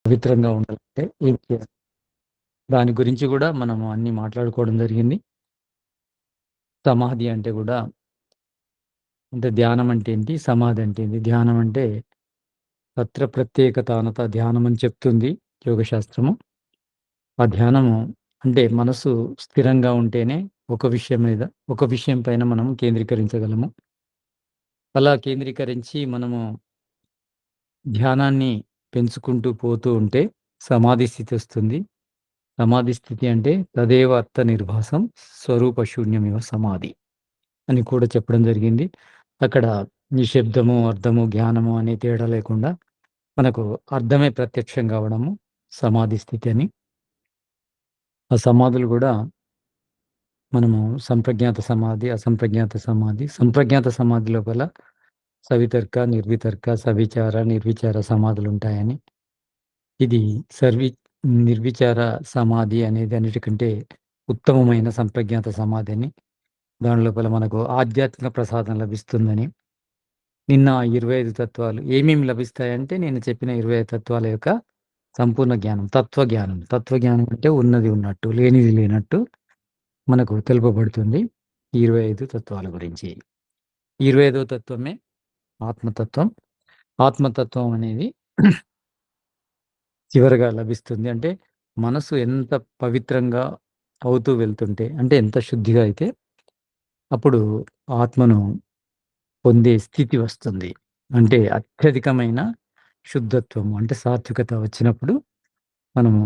పవిత్రంగా ఉండాలంటే ఏం చేయాలి? దాని గురించి కూడా మనము అన్ని మాట్లాడుకోవడం జరిగింది. సమాధి అంటే కూడా అంటే ధ్యానం అంటే ఏంటి? సమాధి అంటే ఏంటి? ధ్యానం అంటే తత్ర ప్రత్యేకతానత ధ్యానం అని చెప్తుంది యోగశాస్త్రము. ఆ ధ్యానము అంటే మనసు స్థిరంగా ఉంటేనే ఒక విషయం పైన మనం కేంద్రీకరించగలము. అలా కేంద్రీకరించి మనము ధ్యానాన్ని పెంచుకుంటూ పోతూ ఉంటే సమాధి స్థితి వస్తుంది. సమాధి స్థితి అంటే తదేవ అర్థ నిర్భాసం స్వరూప శూన్యమివ సమాధి అని కూడా చెప్పడం జరిగింది. అక్కడ నిశ్శబ్దము, అర్థము, జ్ఞానము అనే తేడా లేకుండా మనకు అర్థమే ప్రత్యక్షం కావడము సమాధి స్థితి అని. ఆ సమాధులు కూడా మనము సంప్రజ్ఞాత సమాధి, అసంప్రజ్ఞాత సమాధి, సంప్రజ్ఞాత సమాధి లోపల సవితర్క, నిర్వితర్క, సవిచార, నిర్విచార సమాధులుంటాయని. ఇది సర్వి నిర్విచార సమాధి అనేది అన్నిటికంటే ఉత్తమమైన సంప్రజ్ఞాత సమాధి అని. దాని లోపల మనకు ఆధ్యాత్మిక ప్రసాదం లభిస్తుందని. నిన్న 25 తత్వాలు ఏమేమి లభిస్తాయంటే నేను చెప్పిన 25 తత్వాల యొక్క సంపూర్ణ జ్ఞానం, తత్వజ్ఞానం. తత్వజ్ఞానం అంటే ఉన్నది ఉన్నట్టు, లేనిది లేనట్టు మనకు తెలుపబడుతుంది. 25 తత్వాల గురించి. 25వ తత్వమే ఆత్మతత్వం. ఆత్మతత్వం అనేది చివరగా లభిస్తుంది. అంటే మనసు ఎంత పవిత్రంగా అవుతూ వెళ్తుంటే, అంటే ఎంత శుద్ధిగా అయితే అప్పుడు ఆత్మను పొందే స్థితి వస్తుంది. అంటే అత్యధికమైన శుద్ధత్వం అంటే సాత్వికత వచ్చినప్పుడు మనము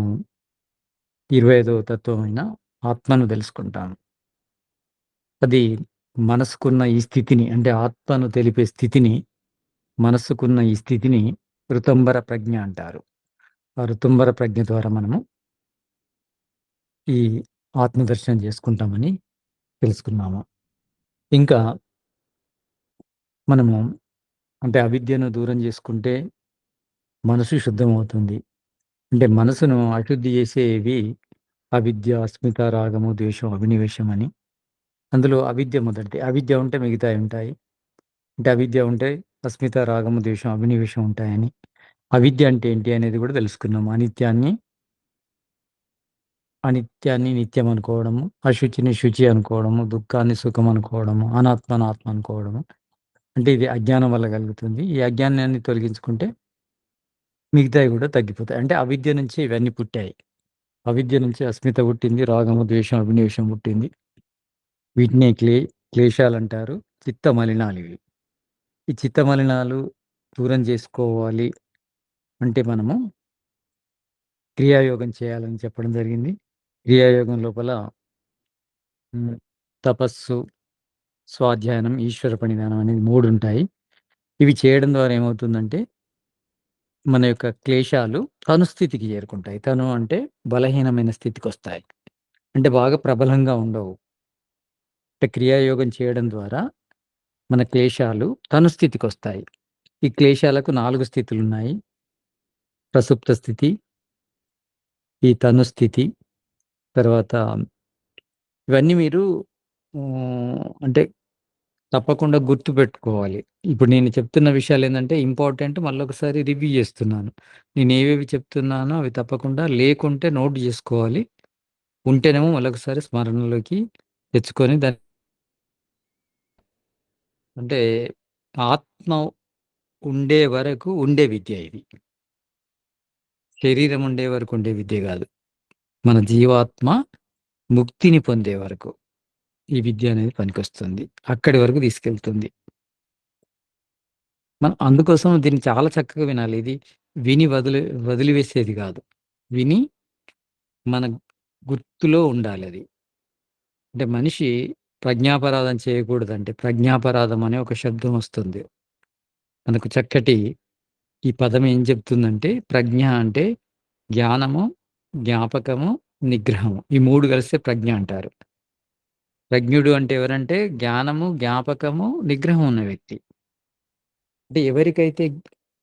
25వ తత్వమైన ఆత్మను తెలుసుకుంటాం. అది మనసుకున్న ఈ స్థితిని అంటే ఆత్మను తెలిపే స్థితిని, మనస్సుకున్న ఈ స్థితిని ఋతంబర ప్రజ్ఞ అంటారు. ఆ ఋతుంబర ప్రజ్ఞ ద్వారా మనము ఈ ఆత్మదర్శనం చేసుకుంటామని తెలుసుకున్నాము. ఇంకా మనము అంటే అవిద్యను దూరం చేసుకుంటే మనసు శుద్ధమవుతుంది. అంటే మనసును అశుద్ధి చేసేవి అవిద్య, అస్మిత, రాగము, ద్వేషం, అభినివేశం అని. అందులో అవిద్య మొదటిది. అవిద్య ఉంటే మిగతాయి ఉంటాయి. అంటే అవిద్య ఉంటే అస్మిత, రాగము, ద్వేషం, అభినివేశం ఉంటాయని. అవిద్య అంటే ఏంటి అనేది కూడా తెలుసుకున్నాము. అనిత్యాన్ని నిత్యం అనుకోవడము, అశుచిని శుచి అనుకోవడము, దుఃఖాన్ని సుఖం అనుకోవడము, అనాత్మను ఆత్మ అనుకోవడము. అంటే ఇది అజ్ఞానం వల్ల కలుగుతుంది. ఈ అజ్ఞానాన్ని తొలగించుకుంటే మిగతాయి కూడా తగ్గిపోతాయి. అంటే అవిద్య నుంచే ఇవన్నీ పుట్టాయి. అవిద్య నుంచి అస్మిత పుట్టింది, రాగము, ద్వేషం, అభినివేశం పుట్టింది. వీటినే క్లేశాలంటారు. చిత్త మలినాలివి. ఈ చిత్త మలినాలు దూరం చేసుకోవాలి అంటే మనము క్రియాయోగం చేయాలని చెప్పడం జరిగింది. క్రియాయోగం లోపల తపస్సు, స్వాధ్యాయనం, ఈశ్వర పరిజ్ఞానం అనేది 3 ఉంటాయి. ఇవి చేయడం ద్వారా ఏమవుతుందంటే మన యొక్క క్లేశాలు తను స్థితికి చేరుకుంటాయి. తను అంటే బలహీనమైన స్థితికొస్తాయి. అంటే బాగా ప్రబలంగా ఉండవు. అంటే క్రియాయోగం చేయడం ద్వారా మన క్లేశాలు తను స్థితికొస్తాయి. ఈ క్లేశాలకు 4 స్థితులున్నాయి. ప్రసుప్త స్థితి, ఈ తను స్థితి, తర్వాత ఇవన్నీ మీరు అంటే తప్పకుండా గుర్తుపెట్టుకోవాలి. ఇప్పుడు నేను చెప్తున్న విషయాలేందంటే ఇంపార్టెంట్ మళ్ళొకసారి రివ్యూ చేస్తున్నాను. నేనేవేవి చెప్తున్నానో అవి తప్పకుండా లేకుంటే నోట్ జేసుకోవాలి. ఉంటేనేమో మళ్ళొకసారి స్మరణలోకి తెచ్చుకొని అంటే ఆత్మ ఉండే వరకు ఉండే విద్య ఇది. శరీరం ఉండే వరకు ఉండే విద్య గాదు. మన జీవాత్మ ముక్తిని పొందే వరకు ఈ విద్య అనేది పనికొస్తుంది. అక్కడి వరకు తీసుకెళ్తుంది. మనం అందుకోసం దీన్ని చాలా చక్కగా వినాలి. ఇది విని వదిలివేసేది గాదు. విని మన గుర్తులో ఉండాలది. అంటే మనిషి ప్రజ్ఞాపరాధం చేయకూడదంటే ప్రజ్ఞాపరాధం అనే ఒక శబ్దం వస్తుంది. మనకు చక్కటి ఈ పదం ఏం చెప్తుందంటే ప్రజ్ఞ అంటే జ్ఞానము, జ్ఞాపకము, నిగ్రహము. ఈ 3 కలిస్తే ప్రజ్ఞ అంటారు. ప్రజ్ఞుడు అంటే ఎవరంటే జ్ఞానము, జ్ఞాపకము, నిగ్రహం ఉన్న వ్యక్తి. అంటే ఎవరికైతే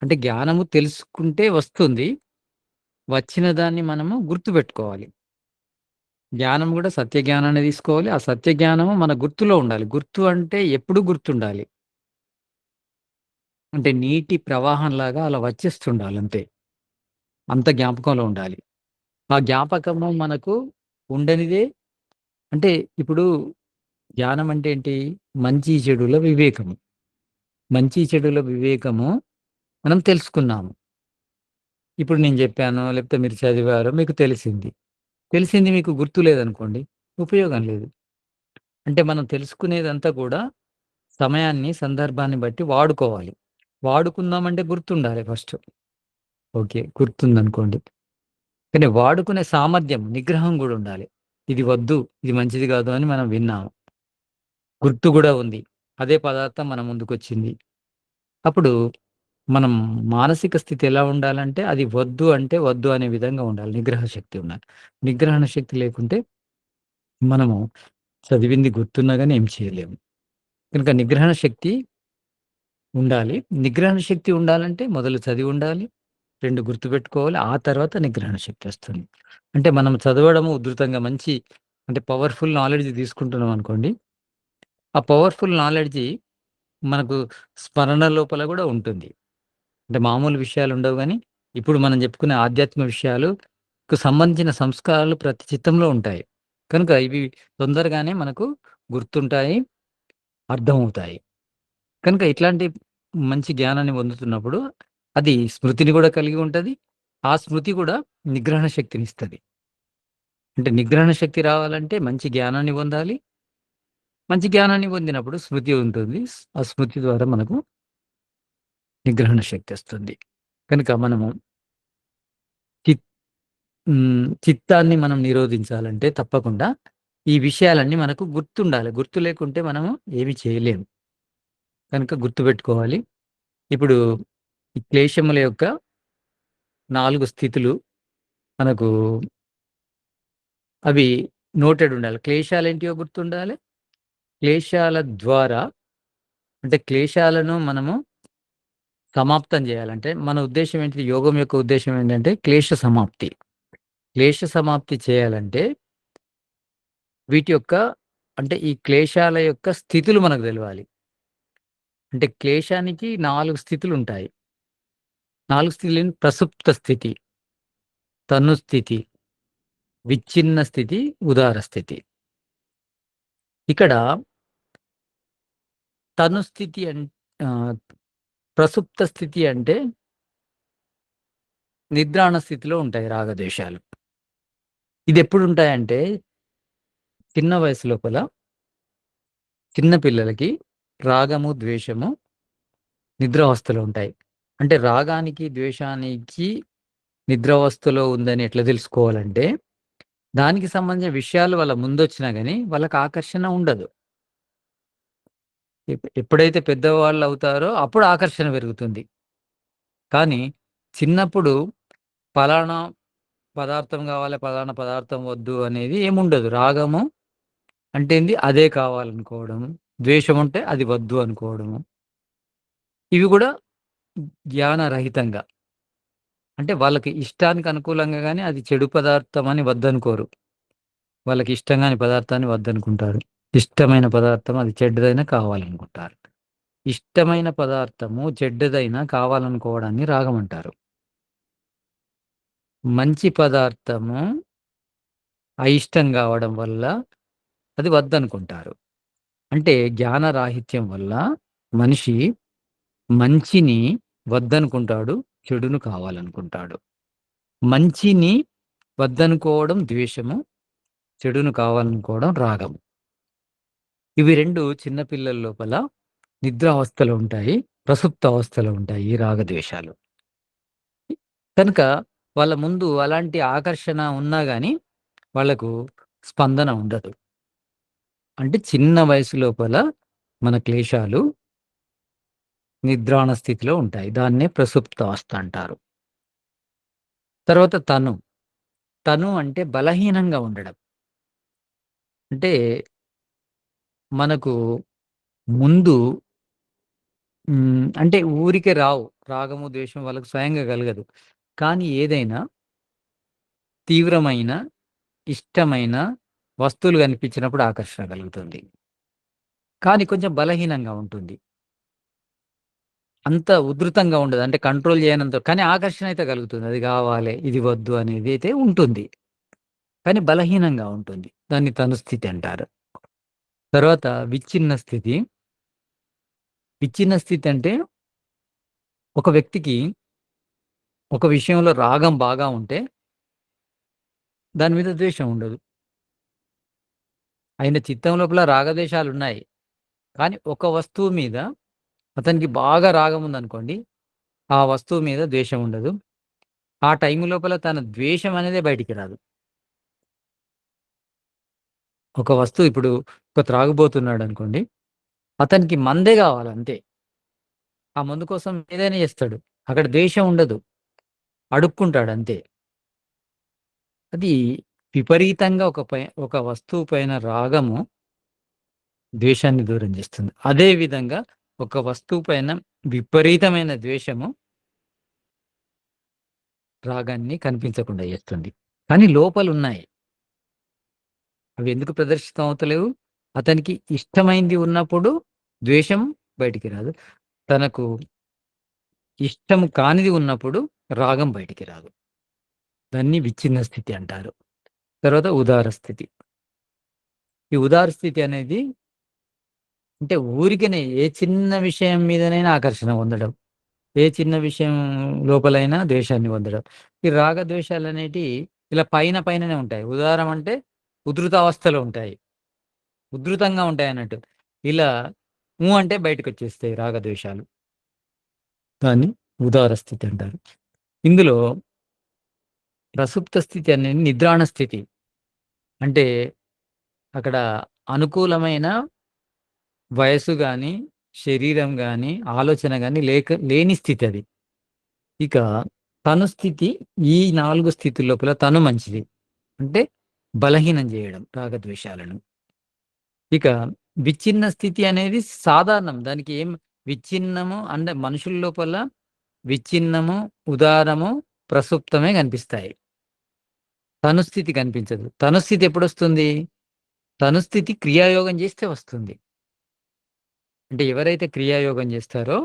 అంటే జ్ఞానము తెలుసుకుంటే వస్తుంది. వచ్చిన దాన్ని మనము గుర్తుపెట్టుకోవాలి. జ్ఞానం గూడా సత్య జ్ఞానాన్ని తీసుకోవాలి. ఆ సత్య జ్ఞానము మన గుర్తులో ఉండాలి. గుర్తు అంటే ఎప్పుడూ గుర్తుండాలి. అంటే నీటి ప్రవాహంలాగా అలా వచ్చేస్తుండాలంతే. అంత జ్ఞాపకంలో ఉండాలి. ఆ జ్ఞాపకము మనకు ఉండనిదే అంటే ఇప్పుడు జ్ఞానం అంటే ఏంటి? మంచి చెడుల వివేకము. మంచి చెడుల వివేకము మనం తెలుసుకున్నాము. ఇప్పుడు నేను జెప్పానో, లేకపోతే మీరు చదివారో మీకు తెలిసింది. తెలిసింది మీకు గుర్తు లేదనుకోండి, ఉపయోగం లేదు. అంటే మనం తెలుసుకునేదంతా కూడా సమయాన్ని, సందర్భాన్ని బట్టి వాడుకోవాలి. వాడుకుందామంటే గుర్తుండాలి ఫస్ట్. ఓకే. గుర్తుందనుకోండి. కానీ వాడుకునే సామర్థ్యం, నిగ్రహం గూడా ఉండాలి. ఇది వద్దు, ఇది మంచిది గాదు అని మనం విన్నాము. గుర్తు గూడా ఉంది. అదే పదార్థం మన ముందుకొచ్చింది. అప్పుడు మనం మానసిక స్థితి ఎలా ఉండాలంటే, అది వద్దు అంటే వద్దు అనే విధంగా ఉండాలి. నిగ్రహ శక్తి ఉండాలి. నిగ్రహణ శక్తి లేకుంటే మనము చదివింది గుర్తున్నా గాని ఏం చేయలేము. కనుక నిగ్రహణ శక్తి ఉండాలి. నిగ్రహణ శక్తి ఉండాలంటే మొదలు చదివుండాలి. 2 గుర్తుపెట్టుకోవాలి. ఆ తర్వాత నిగ్రహణ శక్తి వస్తుంది. అంటే మనం చదవడము ఉధృతంగా మంచి అంటే పవర్‌ఫుల్ నాలెడ్జ్ తీసుకుంటున్నాం అనుకోండి. ఆ పవర్‌ఫుల్ నాలెడ్జి మనకు స్మరణ లోపల గూడా ఉంటుంది. అంటే మామూలు విషయాలుండవు గానీ, ఇప్పుడు మనం జెప్పుకునే ఆధ్యాత్మిక విషయాలుకు సంబంధించిన సంస్కారాలు ప్రతి చిత్తంలో ఉంటాయి. కనుక ఇవి తొందరగానే మనకు గుర్తుంటాయి, అర్థమవుతాయి. కనుక ఇట్లాంటి మంచి జ్ఞానాన్ని పొందుతున్నప్పుడు అది స్మృతిని గూడా కలిగి ఉంటది. ఆ స్మృతి గూడా నిగ్రహణ శక్తినిస్తది. అంటే నిగ్రహణ శక్తి రావాలంటే మంచి జ్ఞానాన్ని పొందాలి. మంచి జ్ఞానాన్ని పొందినప్పుడు స్మృతి ఉంటుంది. ఆ స్మృతి ద్వారా మనకు నిగ్రహణ శక్తొస్తుంది. కనుక మనము చిత్ చిత్తాన్ని మనం నిరోధించాలంటే తప్పకుండా ఈ విషయాలన్నీ మనకు గుర్తుండాలి. గుర్తు లేకుంటే మనము ఏమి చేయలేము. కనుక గుర్తుపెట్టుకోవాలి. ఇప్పుడు ఈ క్లేశముల యొక్క 4 స్థితులు మనకు అవి నోటెడ్ ఉండాలి. క్లేశాలేంటియో గుర్తుండాలి. క్లేశాల ద్వారా అంటే క్లేశాలను మనము సమాప్తం జేయాలంటే మన ఉద్దేశ్యం ఏంటిది? యోగం యొక్క ఉద్దేశ్యం ఏంటంటే క్లేశ సమాప్తి. క్లేశ సమాప్తి చేయాలంటే వీటి యొక్క అంటే ఈ క్లేశాల యొక్క స్థితులు మనకు దెలవాలి. అంటే క్లేశానికి 4 స్థితులుంటాయి. 4 స్థితులేంటి? ప్రసుప్త స్థితి, తను స్థితి, విచ్ఛిన్న స్థితి, ఉదార స్థితి. ఇక్కడ తను స్థితి ఆహ్, ప్రసుప్త స్థితి అంటే నిద్రాణ స్థితిలో ఉంటాయి రాగద్వేషాలు. ఇదెప్పుడుంటాయంటే చిన్న వయసు లోపల చిన్న పిల్లలకి రాగము, ద్వేషము నిద్రావస్థలో ఉంటాయి. అంటే రాగానికి, ద్వేషానికి నిద్రావస్థలో ఉందని ఎట్లా తెలుసుకోవాలంటే, దానికి సంబంధించిన విషయాలు వాళ్ళ ముందొచ్చినా గాని వాళ్ళకి ఆకర్షణ ఉండదు. ఎప్పుడైతే పెద్దవాళ్ళవుతారో అప్పుడు ఆకర్షణ పెరుగుతుంది. కానీ చిన్నప్పుడు పలానా పదార్థం గావాలి, పలానా పదార్థం వద్దు అనేది ఏముండదు. రాగము అంటే ఏంది? అదే కావాలనుకోవడము. ద్వేషం ఉంటే అది వద్దు అనుకోవడము. ఇవి గూడా జ్ఞానరహితంగా. అంటే వాళ్ళకి ఇష్టానికి అనుకూలంగా గాని అది చెడు పదార్థం అని వద్దనుకోరు. వాళ్ళకి ఇష్టం గాని పదార్థాన్ని వద్దనుకుంటారు. ఇష్టమైన పదార్థం అది చెడ్డదైనా కావాలనుకుంటారు. ఇష్టమైన పదార్థము చెడ్డదైనా కావాలనుకోవడాన్ని రాగమంటారు. మంచి పదార్థము అయిష్టం గావడం వల్ల అది వద్దనుకుంటారు. అంటే జ్ఞానరాహిత్యం వల్ల మనిషి మంచిని వద్దనుకుంటాడు, చెడును కావాలనుకుంటాడు. మంచిని వద్దనుకోవడం ద్వేషము, చెడును కావాలనుకోవడం రాగం. ఇవి 2 చిన్న పిల్లల లోపల నిద్రావస్థలో ఉంటాయి. ప్రసుప్త అవస్థలో ఉంటాయి ఈ రాగద్వేషాలు. కనుక వాళ్ళ ముందు అలాంటి ఆకర్షణ ఉన్నా గాని వాళ్ళకు స్పందన ఉండదు. అంటే చిన్న వయసు లోపల మన క్లేశాలు నిద్రాణ స్థితిలో ఉంటాయి. దాన్నే ప్రసుప్తావస్థ అంటారు. తర్వాత తను. తను అంటే బలహీనంగా ఉండడం. అంటే మనకు ముందు అంటే ఊరికే రావు. రాగము, ద్వేషం వాళ్ళకి స్వయంగా కలగదు. కానీ ఏదైనా తీవ్రమైన, ఇష్టమైన వస్తువులు కనిపించినప్పుడు ఆకర్షణ కలుగుతుంది. కానీ కొంచెం బలహీనంగా ఉంటుంది. అంత ఉధృతంగా ఉండదు. అంటే కంట్రోల్ చేయనంత కానీ ఆకర్షణ అయితే కలుగుతుంది. అది కావాలి, ఇది వద్దు అనేది అయితే ఉంటుంది. కానీ బలహీనంగా ఉంటుంది. దాన్ని తనుస్థితి అంటారు. తర్వాత విచ్ఛిన్న స్థితి. విచ్ఛిన్న స్థితి అంటే ఒక వ్యక్తికి ఒక విషయంలో రాగం బాగా ఉంటే దాని మీద ద్వేషం ఉండదు. ఆయన చిత్తం లోపల రాగద్వేషాలున్నాయి. కానీ ఒక వస్తువు మీద అతనికి బాగా రాగం ఉందనుకోండి, ఆ వస్తువు మీద ద్వేషం ఉండదు. ఆ టైం లోపల తన ద్వేషం అనేదే బయటికి రాదు. ఒక వస్తువు ఇప్పుడు ఒక త్రాగుబోతున్నాడనుకోండి, అతనికి మందే గావాలంతే. ఆ మందు కోసం ఏదైనా చేస్తాడు. అక్కడ ద్వేషం ఉండదు. అడుక్కుంటాడంతే. అది విపరీతంగా ఒక వస్తువు పైన రాగము ద్వేషాన్ని దూరం చేస్తుంది. అదే విధంగా ఒక వస్తువు పైన విపరీతమైన ద్వేషము రాగాన్ని కనిపించకుండా చేస్తుంది. కానీ లోపలున్నాయి. అవి ఎందుకు ప్రదర్శితం అవుతలేవు? అతనికి ఇష్టమైంది ఉన్నప్పుడు ద్వేషం బయటికి రాదు. తనకు ఇష్టం కానిది ఉన్నప్పుడు రాగం బయటికి రాదు. దాన్ని విచ్ఛిన్న స్థితి అంటారు. తర్వాత ఉదార స్థితి. ఈ ఉదార స్థితి అనేది అంటే ఊరికనే ఏ చిన్న విషయం మీదనైనా ఆకర్షణ పొందడం. ఏ చిన్న విషయం లోపలైనా ద్వేషాన్ని పొందడం. ఈ రాగ ద్వేషాలనేటియి ఇలా పైననే ఉంటాయి. ఉదారం అంటే ఉధృతావస్థలో ఉంటాయి. ఉధృతంగా ఉంటాయన్నట్టు. ఇలా అంటే బయటకొచ్చేస్తాయి రాగద్వేషాలు. దాన్ని ఉదార స్థితి అంటారు. ఇందులో ప్రసుప్త స్థితి అనేది నిద్రాణ స్థితి. అంటే అక్కడ అనుకూలమైన వయస్సు గాని, శరీరం గాని, ఆలోచన గాని లేని స్థితి అది. ఇక తను స్థితి ఈ 4 స్థితుల లోపల తను మంచిది. అంటే బలహీనం జేయడం రాగద్వేషాలను. ఇక విచ్ఛిన్న స్థితి అనేది సాధారణం. దానికి ఏం విచ్ఛిన్నము అంటే మనుషుల లోపల విచ్ఛిన్నము, ఉదారము, ప్రసుప్తమే కనిపిస్తాయి. తనుస్థితి కనిపించదు. తనుస్థితి ఎప్పుడొస్తుంది? తనుస్థితి క్రియాయోగం చేస్తే వస్తుంది. అంటే ఎవరైతే క్రియాయోగం చేస్తారో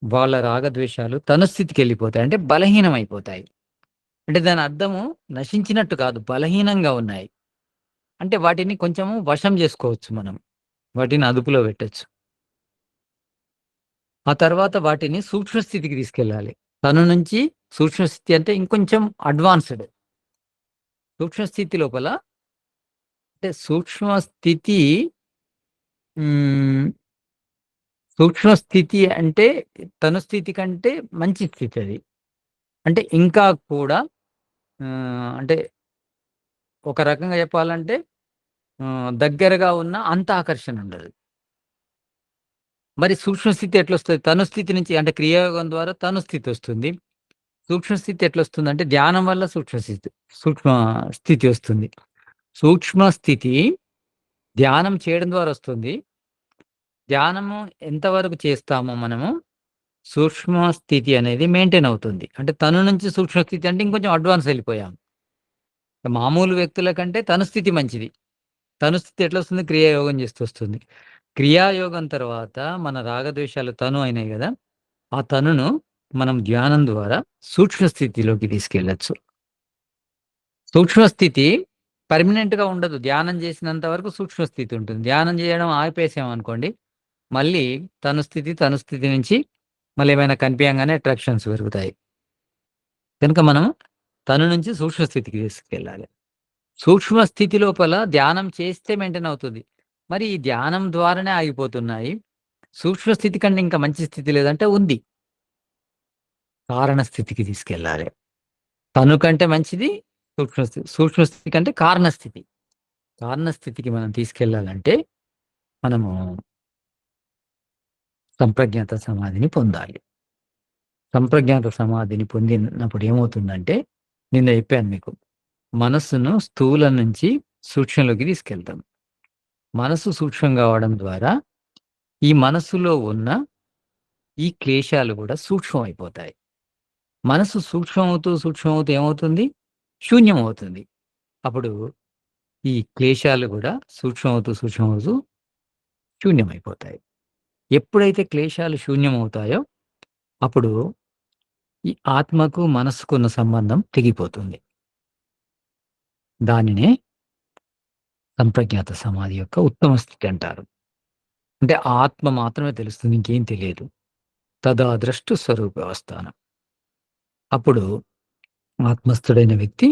వాళ్ళ రాగద్వేషాలు తనుస్థితికెళ్ళిపోతాయి. అంటే బలహీనమైపోతాయి. అంటే దాని అర్థము నశించినట్టు కాదు. బలహీనంగా ఉన్నాయి. అంటే వాటిని కొంచెము వశం జేసుకోవచ్చు మనం. వాటిని అదుపులో పెట్టొచ్చు. ఆ తర్వాత వాటిని సూక్ష్మ స్థితికి తీసుకెళ్ళాలి. తను నుంచి సూక్ష్మ స్థితి అంటే ఇంకొంచెం అడ్వాన్స్‌డ్. సూక్ష్మ స్థితి లోపల అంటే సూక్ష్మ స్థితి హ్మ్. సూక్ష్మ స్థితి అంటే తను స్థితి కంటే మంచి స్థితి అది. అంటే ఇంకా కూడా అంటే ఒక రకంగా చెప్పాలంటే దగ్గరగా ఉన్న అంత ఆకర్షణ ఉండదు. మరి సూక్ష్మ స్థితి ఎట్లొస్తది? తను స్థితి నుంచి అంటే క్రియాయోగం ద్వారా తను స్థితి వస్తుంది. సూక్ష్మ స్థితి ఎట్లొస్తుందంటే ధ్యానం వల్ల సూక్ష్మ స్థితి వస్తుంది. సూక్ష్మ స్థితి ధ్యానం చేయడం ద్వారా వస్తుంది. ధ్యానము ఎంతవరకు చేస్తామో మనము, సూక్ష్మ స్థితి అనేది మెయింటైన్ అవుతుంది. అంటే తను నుంచి సూక్ష్మ స్థితి అంటే ఇంకొంచెం అడ్వాన్స్ ఎళ్ళిపోయాం. మామూలు వ్యక్తుల కంటే తను స్థితి మంచిది. తను స్థితి ఎట్లొస్తుంది? క్రియాయోగం చేస్తూ వస్తుంది. క్రియాయోగం తర్వాత మన రాగద్వేషాలు తను అయినాయి గదా! ఆ తనును మనం ధ్యానం ద్వారా సూక్ష్మ స్థితిలోకి తీసుకెళ్ళొచ్చు. సూక్ష్మ స్థితి పర్మనెంట్‌గా ఉండదు. ధ్యానం చేసినంత వరకు సూక్ష్మ స్థితి ఉంటుంది. ధ్యానం చేయడం ఆపేసామనుకోండి, మళ్ళీ తను స్థితి నుంచి మళ్ళీ ఏమైనా కనిపియంగానే అట్రాక్షన్స్ పెరుగుతాయి. కనుక మనం తను నుంచి సూక్ష్మ స్థితికి తీసుకెళ్ళాలి. సూక్ష్మ స్థితి లోపల ధ్యానం చేస్తే మెయింటైన్ అవుతుంది. మరి ఈ ధ్యానం ద్వారానే ఆగిపోతున్నాయి. సూక్ష్మ స్థితి కంటే ఇంకా మంచి స్థితి లేదంటే ఉంది. కారణ స్థితికి తీసుకెళ్ళాలి. తను కంటే మంచిది సూక్ష్మ స్థితి. సూక్ష్మ స్థితి కంటే కారణ స్థితి. కారణ స్థితికి మనం తీసుకెళ్ళాలంటే మనము సంప్రజ్ఞాత సమాధిని పొందాలి. సంప్రజ్ఞాత సమాధిని పొందినప్పుడు ఏమవుతుందంటే నిన్న చెప్పాను మీకు. మనస్సును స్థూలం నుంచి సూక్ష్మంలోకి తీసుకెళ్తాం. మనసు సూక్ష్మం కావడం ద్వారా ఈ మనస్సులో ఉన్న ఈ క్లేశాలు కూడా సూక్ష్మమైపోతాయి. మనసు సూక్ష్మమవుతూ ఏమవుతుంది? శూన్యమవుతుంది. అప్పుడు ఈ క్లేశాలు గూడా సూక్ష్మమవుతూ శూన్యమైపోతాయి. ఎప్పుడైతే క్లేశాలు శూన్యమవుతాయో అప్పుడు ఈ ఆత్మకు, మనస్సుకున్న సంబంధం తెగిపోతుంది. దానినే సంప్రజ్ఞాత సమాధి యొక్క ఉత్తమ స్థితి అంటారు. అంటే ఆత్మ మాత్రమే తెలుస్తుంది. ఇంకేం తెలియదు. తదా ద్రష్టు స్వరూపావస్థానం. అప్పుడు ఆత్మస్థుడైన వ్యక్తి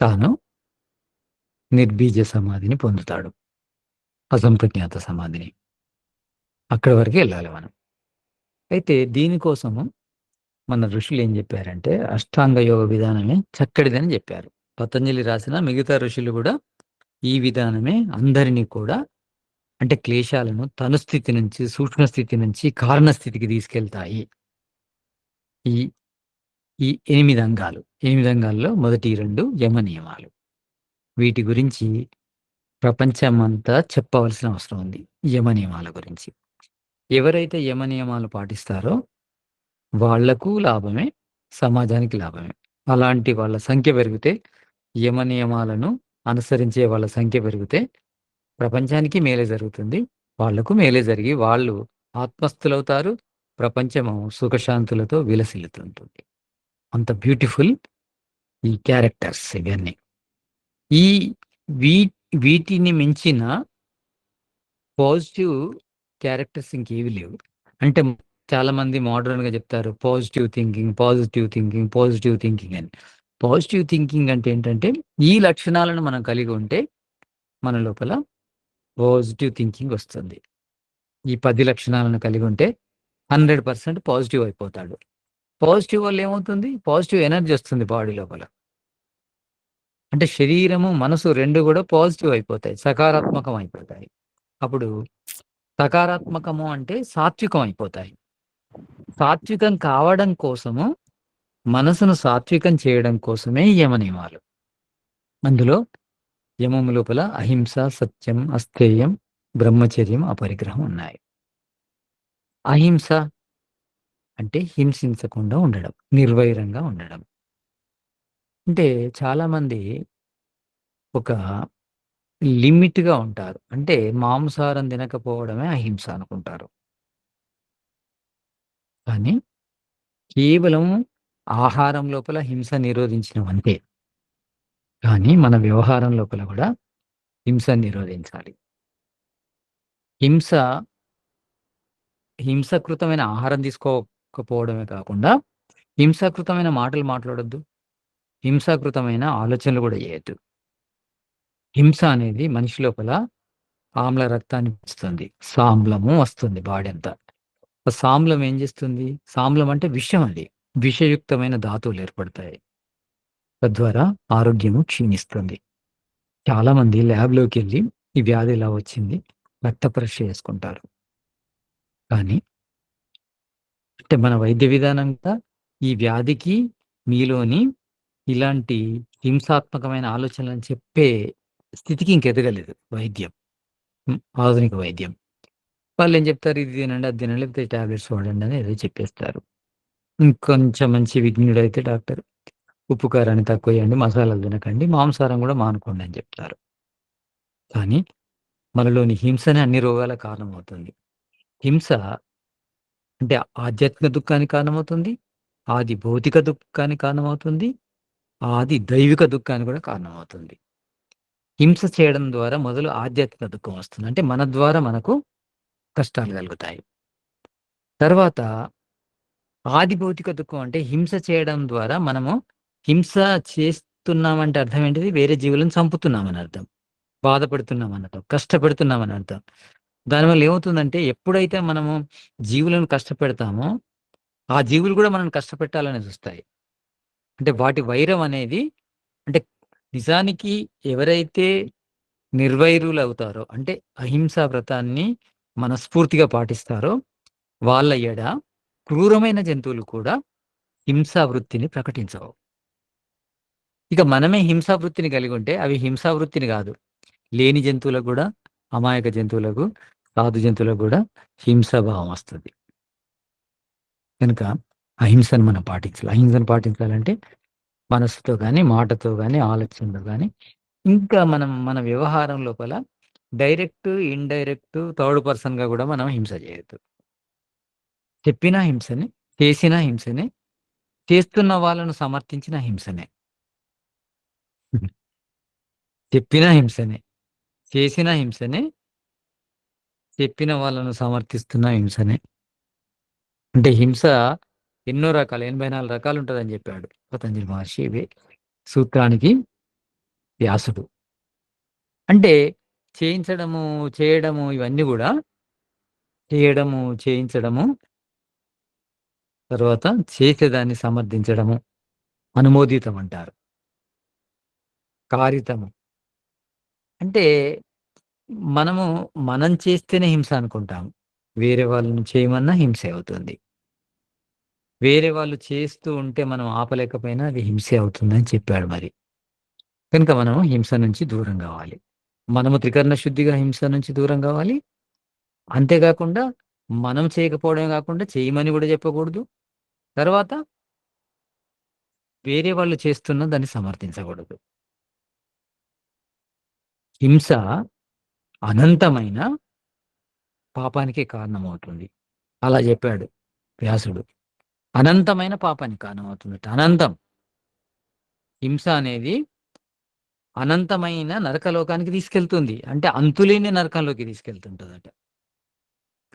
తాను నిర్బీజ సమాధిని పొందుతాడు. అసంప్రజ్ఞాత సమాధిని. అక్కడి వరకే ఎళ్ళాలి మనం. అయితే దీనికోసము మన ఋషులు ఏం జెప్పారంటే, అష్టాంగ యోగ విధానమే చక్కటిదని జెప్పారు. పతంజలి రాసిన మిగతా ఋషులు గూడా ఈ విధానమే అందరిని కూడా అంటే క్లేశాలను తనుస్థితి నుంచి, సూక్ష్మ స్థితి నుంచి కారణ స్థితికి తీసుకెళ్తాయి. ఈ ఈ 8 అంగాలు. 8 అంగాల్లో మొదటి 2 యమ నియమాలు. వీటి గురించి ప్రపంచమంతా చెప్పవలసిన అవసరం ఉంది. యమ నియమాల గురించి. ఎవరైతే యమ నియమాలు పాటిస్తారో వాళ్ళకు లాభమే, సమాజానికి లాభమే. అలాంటి వాళ్ళ సంఖ్య పెరిగితే, యమ నియమాలను అనుసరించే వాళ్ళ సంఖ్య పెరిగితే, ప్రపంచానికి మేలే జరుగుతుంది. వాళ్లకు మేలే జరిగి, వాళ్ళు ఆత్మస్థులవుతారు. ప్రపంచము సుఖశాంతులతో విలసిల్లుతుంటుంది. అంత బ్యూటిఫుల్ ఈ క్యారెక్టర్స్ ఇవన్నీ. ఈ వీ వీటిని మించిన పాజిటివ్ క్యారెక్టర్స్ ఇంకేవి లేవు. అంటే చాలామంది మోడర్న్‌గా చెప్తారు. Positive thinking, positive thinking, positive thinking అని. పాజిటివ్ థింకింగ్ అంటే ఏంటంటే, ఈ లక్షణాలను మనం కలిగి ఉంటే, మన లోపల పాజిటివ్ థింకింగ్ వస్తుంది. ఈ 10 లక్షణాలను కలిగి ఉంటే 100% పాజిటివ్ అయిపోతాడు. పాజిటివ్ వల్ల ఏమవుతుంది? పాజిటివ్ ఎనర్జీ వస్తుంది బాడీ లోపల. అంటే శరీరము, మనసు 2 కూడా పాజిటివ్ అయిపోతాయి. సకారాత్మకం అయిపోతాయి. అప్పుడు సకారాత్మకము అంటే సాత్వికం అయిపోతాయి. సాత్వికం కావడం కోసము, మనసును సాత్వికం చేయడం కోసమే యమ నియమాలు. అందులో యమము లోపల అహింస, సత్యం, అస్థేయం, బ్రహ్మచర్యం, అపరిగ్రహం ఉన్నాయి. అహింస అంటే హింసించకుండా ఉండడం, నిర్వైరంగా ఉండడం. అంటే చాలామంది ఒక లిమిట్‌గా ఉంటారు. అంటే మాంసాహారం తినకపోవడమే అహింస అనుకుంటారు. కానీ కేవలం ఆహారం లోపల హింస నిరోధించడం అంతే. కానీ మన వ్యవహారం లోపల గూడా హింస నిరోధించాలి. హింస హింసకృతమైన ఆహారం తీసుకోకపోవడమే కాకుండా, హింసాకృతమైన మాటలు మాట్లాడొద్దు. హింసాకృతమైన ఆలోచనలు గూడా చేయొద్దు. హింస అనేది మనిషి లోపల ఆమ్ల రక్తాన్ని పెంచుతుంది. సామ్లము వస్తుంది బాడీ అంతా. ఆ సామ్లం ఏం చేస్తుంది? సామ్లం అంటే విషం అది. విషయుక్తమైన ధాతువులు ఏర్పడతాయి. తద్వారా ఆరోగ్యము క్షీణిస్తుంది. చాలామంది ల్యాబ్‌లోకెళ్ళి ఈ వ్యాధి ఇలా వచ్చింది, రక్త పరీక్ష చేసుకుంటారు. కానీ అంటే మన వైద్య విధానంగా ఈ వ్యాధికి మీలోని ఇలాంటి హింసాత్మకమైన ఆలోచనలని చెప్పే స్థితికి ఇంకెదగలేదు వైద్యం. ఆధునిక వైద్యం. వాళ్ళేం చెప్తారు, ఇది తినండి, అది తినండి, లేకపోతే టాబ్లెట్స్ వాడండి అని ఏదో చెప్పేస్తారు. ఇంకొంచెం మంచి విజ్ఞుడైతే డాక్టర్ ఉప్పు, కారాన్ని తక్కువెయ్యండి, మసాలాలు తినకండి, మాంసాహారం గూడా మానుకోండి అని చెప్తారు. కానీ మనలోని హింసనే అన్ని రోగాలకు కారణమవుతుంది. హింస అంటే ఆధ్యాత్మిక దుఃఖానికి కారణమవుతుంది. ఆది భౌతిక దుఃఖానికి కారణమవుతుంది. ఆది దైవిక దుఃఖానికి కూడా కారణమవుతుంది. హింస చేయడం ద్వారా మొదలు ఆధ్యాత్మిక దుఃఖం వస్తుంది. అంటే మన ద్వారా మనకు కష్టాలు కలుగుతాయి. తర్వాత ఆది భౌతిక దుఃఖం అంటే హింస చేయడం ద్వారా మనము హింస చేస్తున్నామంటే అర్థం ఏంటిది? వేరే జీవులను చంపుతున్నామని అర్థం. బాధపెడుతున్నామని అర్థం. కష్టపెడుతున్నామని అర్థం. దానివల్ల ఏమవుతుందంటే ఎప్పుడైతే మనము జీవులను కష్టపెడతామో, ఆ జీవులు కూడా మనల్ని కష్టపెట్టాలని చూస్తాయి. అంటే వాటి వైరం అనేది అంటే నిజానికి ఎవరైతే నిర్వైరులవుతారో అంటే అహింసా వ్రతాన్ని మనస్ఫూర్తిగా పాటిస్తారో వాళ్ళ ఎడ క్రూరమైన జంతువులు కూడా హింసా వృత్తిని ప్రకటించవు. ఇక మనమే హింసా వృత్తిని కలిగుంటే అవి హింసా వృత్తిని గాదు. లేని జంతువులకు గూడా, అమాయక జంతువులకు, సాధు జంతువులకు గూడా హింసా భావం వస్తది. కనుక అహింసను మనం పాటించాలి. అహింసను పాటించాలంటే మనస్సుతో గాని, మాటతో గాని, ఆలోచనతో గాని, ఇంకా మనం మన వ్యవహారం లోపల డైరెక్ట్, ఇండైరెక్ట్, థర్డ్ పర్సన్‌గా గూడా మనం హింస చేయొద్దు. చెప్పినా హింసనే, చేసినా హింసనే. చేస్తున్న వాళ్ళను సమర్థించిన హింసనే. చెప్పినా హింసనే. చేసినా హింసనే. చెప్పిన వాళ్ళను సమర్థిస్తున్న హింసనే. అంటే హింస ఎన్నో రకాలు 84 రకాలుంటదని జెప్పాడు పతంజలి మహర్షి. ఇవి సూత్రానికి వ్యాసుడు. అంటే చేయించడము, చేయడము ఇవన్నీ గూడా చేయడము, చేయించడము, తర్వాత చేసేదాన్ని సమర్థించడము, అనుమోదితం అంటారు. కారితము. అంటే మనము మనం చేస్తేనే హింస అనుకుంటాం. వేరే వాళ్ళని చేయమన్నా హింసే అవుతుంది. వేరే వాళ్ళు చేస్తూ ఉంటే మనం ఆపలేకపోయినా అది హింసే అవుతుందని చెప్పాడు మరి. కనుక మనం హింస నుంచి దూరం గావాలి. మనము త్రికరణ శుద్ధిగా హింస నుంచి దూరం గావాలి. అంతేగాకుండా మనం చేయకపోవడమే గాకుండా చేయమని గూడా చెప్పకూడదు. తర్వాత వేరే వాళ్ళు చేస్తున్న దాన్ని సమర్థించకూడదు. హింస అనంతమైన పాపానికి కారణమవుతుంది. అలా జెప్పాడు వ్యాసుడు. అనంతమైన పాపానికి కారణమవుతుందట. అనంతం. హింస అనేది అనంతమైన నరకలోకానికి తీసుకెళ్తుంది. అంటే అంతులేని నరకంలోకి తీసుకెళ్తుంటదట.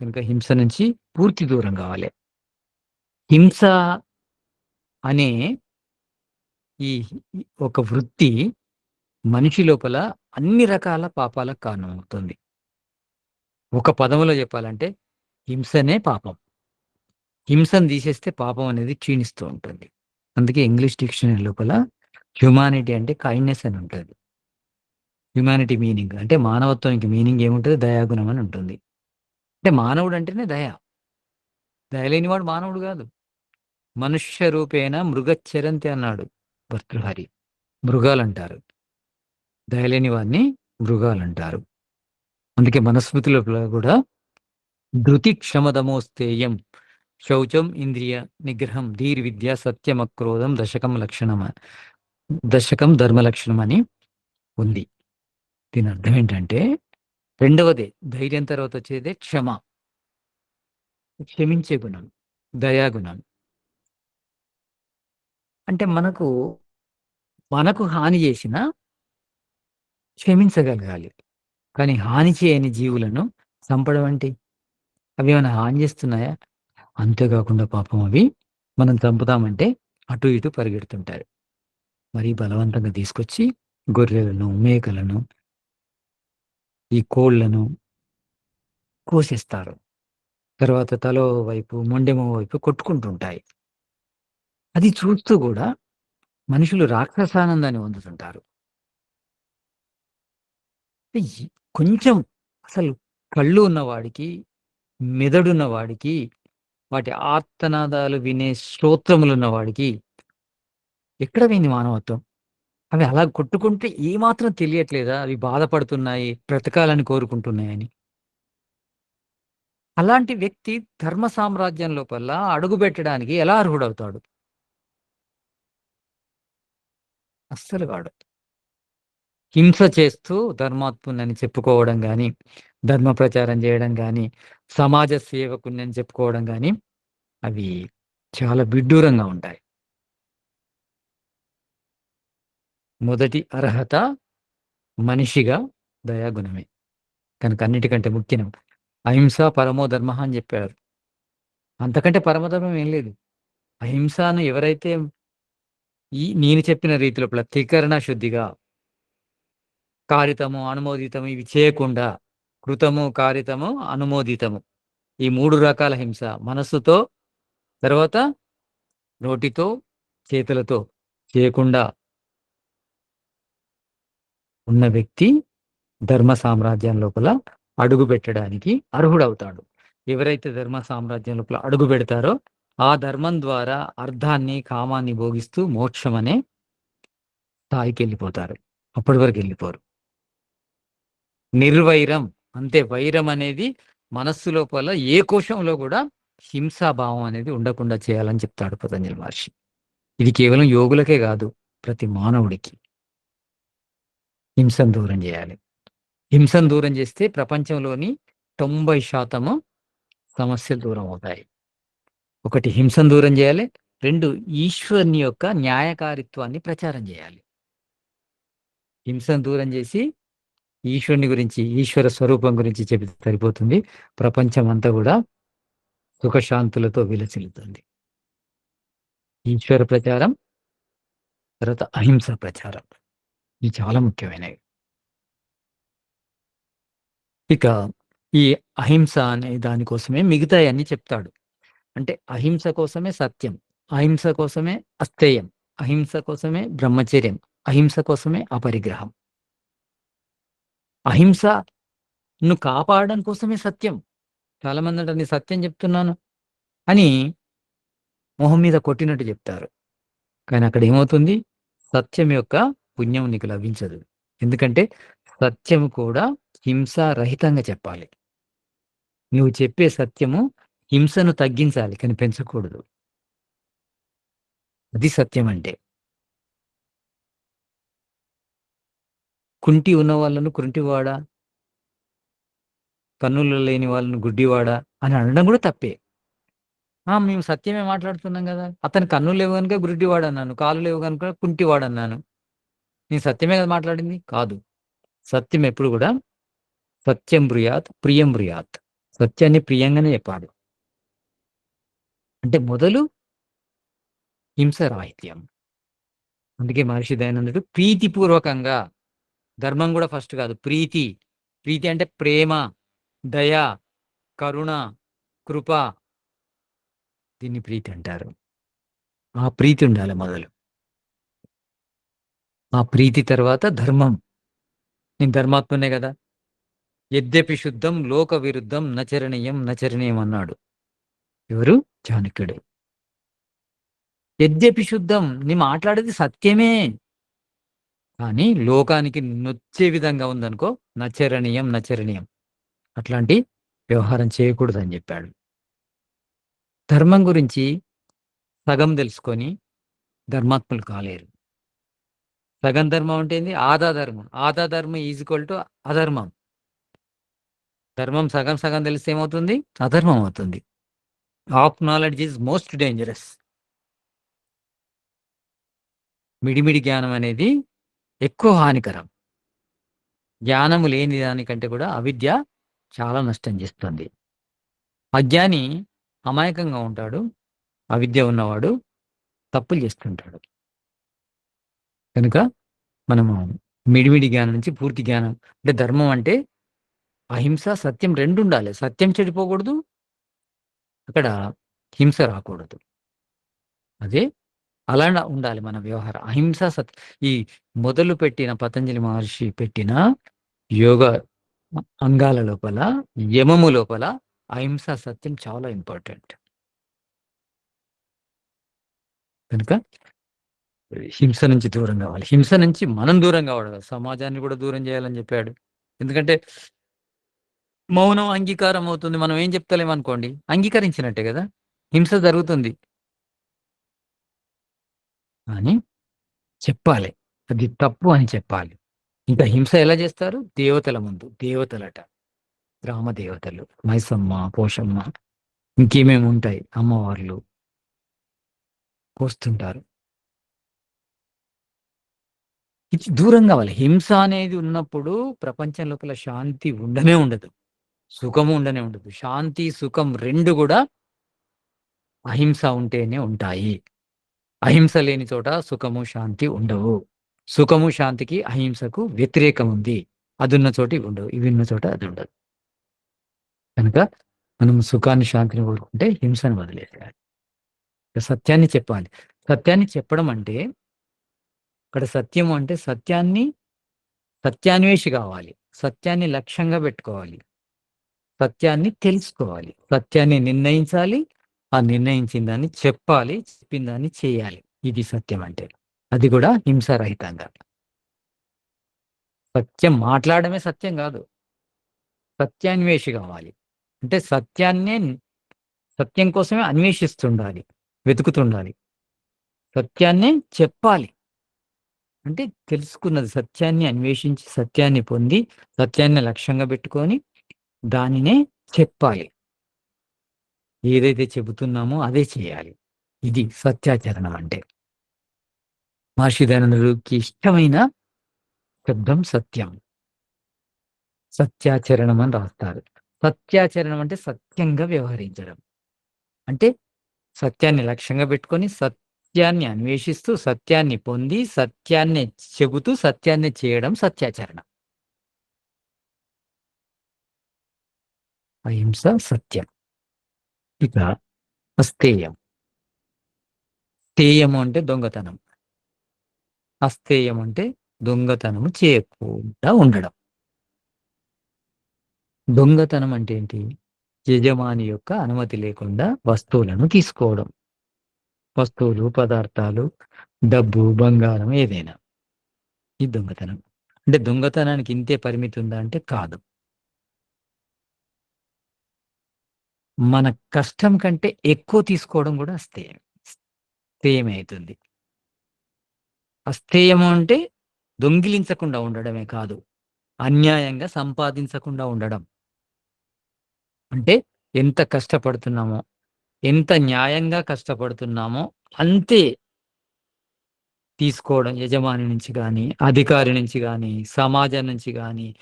కనుక హింస నుంచి పూర్తి దూరం గావాలి. హింస అనే ఈ ఒక వృత్తి మనిషి లోపల అన్ని రకాల పాపాలకు కారణమవుతుంది. ఒక పదములో చెప్పాలంటే హింసనే పాపం. హింసను తీసేస్తే పాపం అనేది క్షీణిస్తూ ఉంటుంది. అందుకే ఇంగ్లీష్ డిక్షనరీ లోపల హ్యుమానిటీ అంటే కైండ్‌నెస్ అని ఉంటది. హ్యుమానిటీ మీనింగ్ అంటే మానవత్వానికి మీనింగ్ ఏముంటది? దయాగుణం అని ఉంటుంది. అంటే మానవుడు అంటేనే దయ. దయ లేనివాడు మానవుడు గాదు. మనుష్య రూపేణ మృగచ్చరంతి అన్నాడు భర్తృహరి. మృగాలంటారు. దయలేని వారిని మృగాలంటారు. అందుకే మనుస్మృతి లోపల గూడా ధృతి క్షమదమోస్తేయం శౌచం ఇంద్రియ నిగ్రహం ధీర్విద్య సత్యమక్రోధం దశకం ధర్మలక్షణం అని ఉంది. దీని అర్థం ఏంటంటే రెండవదే ధైర్యం తర్వాత వచ్చేదే క్షమ. క్షమించే గుణం. దయాగుణం. అంటే మనకు హాని జేసినా క్షమించగలగాలి. కానీ హాని చేయని జీవులను చంపడం అంటే అవేమైనా హాని జేస్తున్నాయా? అంతేగాకుండా పాపం అవి మనం చంపుదామంటే అటు ఇటు పరిగెడుతుంటాయి. మరీ బలవంతంగా తీసుకొచ్చి గొర్రెలను, మేకలను, ఈ కోళ్ళను కోసేస్తారు. తర్వాత తలో వైపు, మొండెమో వైపు కొట్టుకుంటుంటాయి. అది చూస్తూ గూడా మనుషులు రాక్షసానందాన్ని పొందుతుంటారు. ఈ కొంచెం అసలు కళ్ళు ఉన్నవాడికి, మెదడున్నవాడికి, వాటి ఆర్తనాదాలు వినే శ్రోత్రములున్నవాడికి ఎక్కడ పోయింది మానవత్వం? అవి అలా కొట్టుకుంటే ఏమాత్రం తెలియట్లేదా? అవి బాధపడుతున్నాయి, బ్రతకాలని కోరుకుంటున్నాయని. అలాంటి వ్యక్తి ధర్మ సామ్రాజ్యం లోపల అడుగుబెట్టడానికి ఎలా అర్హుడవుతాడు? అస్సలు కాడు. హింస చేస్తూ ధర్మాత్ముడినని చెప్పుకోవడం గాని, ధర్మ ప్రచారం చేయడం గాని, సమాజ సేవకుడినని చెప్పుకోవడం గాని, అవి చాలా విడ్డూరంగా ఉంటాయి. మొదటి అర్హత మనిషిగా దయాగుణమే. కనుక అన్నిటికంటే ముఖ్యం అహింస పరమో ధర్మః అని చెప్పారు. అంతకంటే పరమధర్మం ఏం లేదు. అహింసను ఎవరైతే నేను చెప్పిన రీతిలో త్రికరణ శుద్ధిగా కారితము, అనుమోదితము ఇవి చేయకుండా కృతము, కారితము, అనుమోదితము ఈ 3 రకాల హింస మనస్సుతో, తర్వాత నోటితో, చేతులతో చేయకుండా ఉన్న వ్యక్తి ధర్మ సామ్రాజ్యం లోపల అడుగుబెట్టడానికి అర్హుడవుతాడు. ఎవరైతే ధర్మ సామ్రాజ్యం లోపల అడుగుబెడతారో ఆ ధర్మం ద్వారా అర్థాన్ని, కామాన్ని భోగిస్తూ మోక్షం అనే స్థాయికెళ్ళిపోతారు. అప్పటి వరకు ఎళ్ళిపోరు. నిర్వైరం అంతే వైరం అనేది మనస్సు లోపల ఏ కోశంలో గూడా హింసాభావం అనేది ఉండకుండా చేయాలని చెప్తాడు పతంజలి మహర్షి. ఇది కేవలం యోగులకే గాదు. ప్రతి మానవుడికి హింసను దూరం జేయాలి. హింసను దూరం జేస్తే ప్రపంచంలోని 90% సమస్యలు దూరమవుతాయి. ఒకటి హింసను దూరం చేయాలి. 2 ఈశ్వరుని యొక్క న్యాయకారిత్వాన్ని ప్రచారం చేయాలి. హింసను దూరం చేసి ఈశ్వరుని గురించి, ఈశ్వర స్వరూపం గురించి చెబితే సరిపోతుంది. ప్రపంచమంతా గూడా సుఖశాంతులతో విలసిల్లుతుంది. ఈశ్వర ప్రచారం, తర్వాత అహింస ప్రచారం. ఇవి చాలా ముఖ్యమైనవి. ఇక ఈ అహింస అనే దానికోసమే మిగతాయన్నీ చెప్తాడు. అంటే అహింస కోసమే సత్యం, అహింస కోసమే అస్తేయం, అహింస కోసమే బ్రహ్మచర్యం, అహింస కోసమే అపరిగ్రహం. అహింసను కాపాడడం కోసమే సత్యం. చాలామంది అంటారు నేను సత్యం చెప్తున్నాను అని మొహం మీద కొట్టినట్టు చెప్తారు. కానీ అక్కడ ఏమవుతుంది? సత్యం యొక్క పుణ్యం నీకు లభించదు. ఎందుకంటే సత్యం కూడా హింసారహితంగా చెప్పాలి. నువ్వు చెప్పే సత్యము హింసను తగ్గించాలి కానీ పెంచకూడదు. అది సత్యం అంటే. కుంటి ఉన్న వాళ్ళను కుంటివాడా, కన్నులు లేని వాళ్ళను గుడ్డివాడా అని అనడం కూడా తప్పే. మేము సత్యమే మాట్లాడుతున్నాం గదా! అతని కన్నులు లేవు గనుక గుడ్డివాడన్నాను. కాళ్ళు లేవు గనుక కుంటివాడన్నాను. నేను సత్యమే కదా మాట్లాడింది? కాదు. సత్యం ఎప్పుడు గూడా సత్యం బ్రూయాత్, ప్రియం బ్రూయాత్. సత్యాన్ని ప్రియంగానే చెప్పాలి. అంటే మొదలు హింస రాహిత్యం. అందుకే మహర్షి దయానందుడు ప్రీతిపూర్వకంగా, ధర్మం గూడా ఫస్ట్ కాదు. ప్రీతి. ప్రీతి అంటే ప్రేమ, దయ, కరుణ, కృప. దీన్ని ప్రీతి అంటారు. ఆ ప్రీతి ఉండాలి మొదలు. ఆ ప్రీతి తర్వాత ధర్మం. నేను ధర్మాత్ముడినే గదా! యద్యపి శుద్ధం లోక విరుద్ధం నచరణీయం నచరణీయం అన్నాడు. ఎవరు? చాణక్యుడు. యద్యపి శుద్ధం నేను మాట్లాడేది సత్యమే. కానీ లోకానికి నొచ్చే విధంగా ఉందనుకో నచరణీయం నచరణీయం. అట్లాంటి వ్యవహారం చేయకూడదని చెప్పాడు. ధర్మం గురించి సగం తెలుసుకొని ధర్మాత్ములు కాలేరు. సగం ధర్మం అంటే ఏంది? ఆధా ధర్మం. ఆధా ధర్మం ఈజ్ ఈక్వల్ టు అధర్మం. ధర్మం సగం సగం తెలిస్తే ఏమవుతుంది? అధర్మం అవుతుంది. Half knowledge is most dangerous. మిడిమిడి జ్ఞానం అనేది ఎక్కువ హానికరం. జ్ఞానము లేని దానికంటే కూడా అవిద్య చాలా నష్టం చేస్తుంది. అజ్ఞాని అమాయకంగా ఉంటాడు. అవిద్య ఉన్నవాడు తప్పులు చేస్తుంటాడు. కనుక మనము మిడిమిడి జ్ఞానం నుంచి పూర్తి జ్ఞానం అంటే ధర్మం అంటే అహింస, సత్యం 2 ఉండాలి. సత్యం చెడిపోకూడదు. అక్కడ హింస రాకూడదు. అదే అలా ఉండాలి మన వ్యవహారం. అహింస ఈ మొదలుపెట్టిన పతంజలి మహర్షి పెట్టిన యోగ అంగాల లోపల, యమము లోపల అహింస, సత్యం చాలా ఇంపార్టెంట్. కనుక హింస నుంచి దూరం కావాలి. హింస నుంచి మనం దూరం కావడం కాదు, సమాజాన్ని కూడా దూరం చేయాలని చెప్పాడు. ఎందుకంటే మౌనం అంగీకారం అవుతుంది. మనం ఏం చెప్తలేమనుకోండి, అంగీకరించినట్టే కదా! హింస జరుగుతుంది. అని చెప్పాలి. అది తప్పు అని చెప్పాలి. ఇంకా హింస ఎలా చేస్తారు? దేవతల ముందు. దేవతలట. గ్రామ దేవతలు. మైసమ్మ, పోషమ్మ ఇంకేమేమి ఉంటాయి. అమ్మవార్లు పోస్తుంటారు. ఇది దూరం కావాలి. హింస అనేది ఉన్నప్పుడు ప్రపంచం లోపల శాంతి ఉండనే ఉండదు. సుఖము ఉండనే ఉండదు. శాంతి, సుఖం 2 కూడా అహింస ఉంటేనే ఉంటాయి. అహింస లేని చోట సుఖము, శాంతి ఉండవు. సుఖము, శాంతికి, అహింసకు వ్యతిరేకం ఉంది. అదున్న చోట ఇవి ఉండవు. ఇవి ఉన్న చోట అది ఉండదు. కనుక మనం సుఖాన్ని, శాంతిని కోరుకుంటే హింసను వదిలేసేయాలి. సత్యాన్ని చెప్పాలి. సత్యాన్ని చెప్పడం అంటే అక్కడ సత్యం అంటే సత్యాన్వేషి కావాలి. సత్యాన్ని లక్ష్యంగా పెట్టుకోవాలి. సత్యాన్ని తెలుసుకోవాలి. సత్యాన్ని నిర్ణయించాలి. ఆ నిర్ణయించిన దాన్ని చెప్పాలి. చెప్పిన దాన్ని చేయాలి. ఇది సత్యం అంటే. అది కూడా హింసారహితంగా. సత్యం మాట్లాడమే సత్యం కాదు. సత్యాన్వేషి కావాలి. అంటే సత్యం కోసమే అన్వేషిస్తుండాలి. వెతుకుతుండాలి. సత్యాన్నే చెప్పాలి. అంటే తెలుసుకున్నది సత్యాన్ని అన్వేషించి, సత్యాన్ని పొంది, సత్యాన్ని లక్ష్యంగా పెట్టుకొని దానినే చెప్పాలి. ఏదైతే చెబుతున్నామో అదే చేయాలి. ఇది సత్యాచరణం అంటే. మహర్షి దయానందుడికి ఇష్టమైన శబ్దం సత్యం. సత్యాచరణం అని రాస్తారు. సత్యాచరణం అంటే సత్యంగా వ్యవహరించడం. అంటే సత్యాన్ని లక్ష్యంగా పెట్టుకొని, సత్యాన్ని అన్వేషిస్తూ, సత్యాన్ని పొంది, సత్యాన్నే చెబుతూ, సత్యాన్నే చేయడం సత్యాచరణ. అహింస సత్యం. ఇక అస్తేయం. స్థేయము అంటే దొంగతనం. అస్థేయం అంటే దొంగతనము చేయకుండా ఉండడం. దొంగతనం అంటే ఏంటి? యజమాని యొక్క అనుమతి లేకుండా వస్తువులను తీసుకోవడం. వస్తువులు, పదార్థాలు, డబ్బు, బంగారం ఏదైనా. ఇది దొంగతనం. అంటే దొంగతనానికి ఇంతే పరిమితి ఉందా అంటే కాదు. మన కష్టం కంటే ఎక్కువ తీసుకోవడం కూడా అస్థేయం. స్థేయమే అయితుంది. అస్థేయము అంటే దొంగిలించకుండా ఉండడమే కాదు. అన్యాయంగా సంపాదించకుండా ఉండడం. అంటే ఎంత కష్టపడుతున్నామో, ఎంత న్యాయంగా కష్టపడుతున్నామో అంతే తీసుకోవడం యజమాని నుంచి గాని, అధికారి నుంచి గాని, సమాజం నుంచి గాని,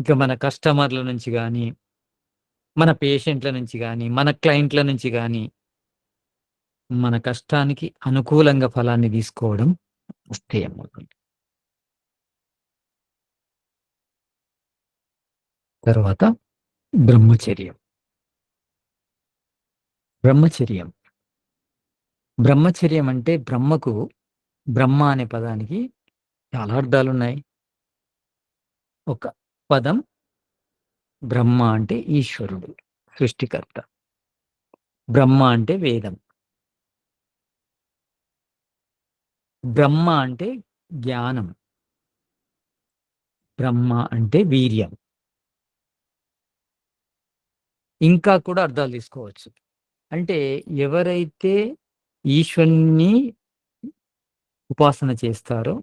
ఇంకా మన కస్టమర్‌ల నుంచి గాని, మన పేషెంట్‌ల నుంచి గాని, మన క్లయింట్‌ల నుంచి గాని, మన కష్టానికి అనుకూలంగా ఫలాన్ని తీసుకోవడం అస్థేయమవుతుంది. తర్వాత బ్రహ్మచర్యం. బ్రహ్మచర్యం. బ్రహ్మచర్యం అంటే బ్రహ్మ అనే పదానికి చాలా అర్థాలున్నాయి. ఒక పదం బ్రహ్మ అంటే ఈశ్వరుడు, సృష్టికర్త. బ్రహ్మ అంటే వేదం. బ్రహ్మ అంటే జ్ఞానం. బ్రహ్మ అంటే వీర్యం. ఇంకా కూడా అర్థాలు తీసుకోవచ్చు. అంటే ఎవరైతే ఈశ్వరుని ఉపాసన చేస్తారో,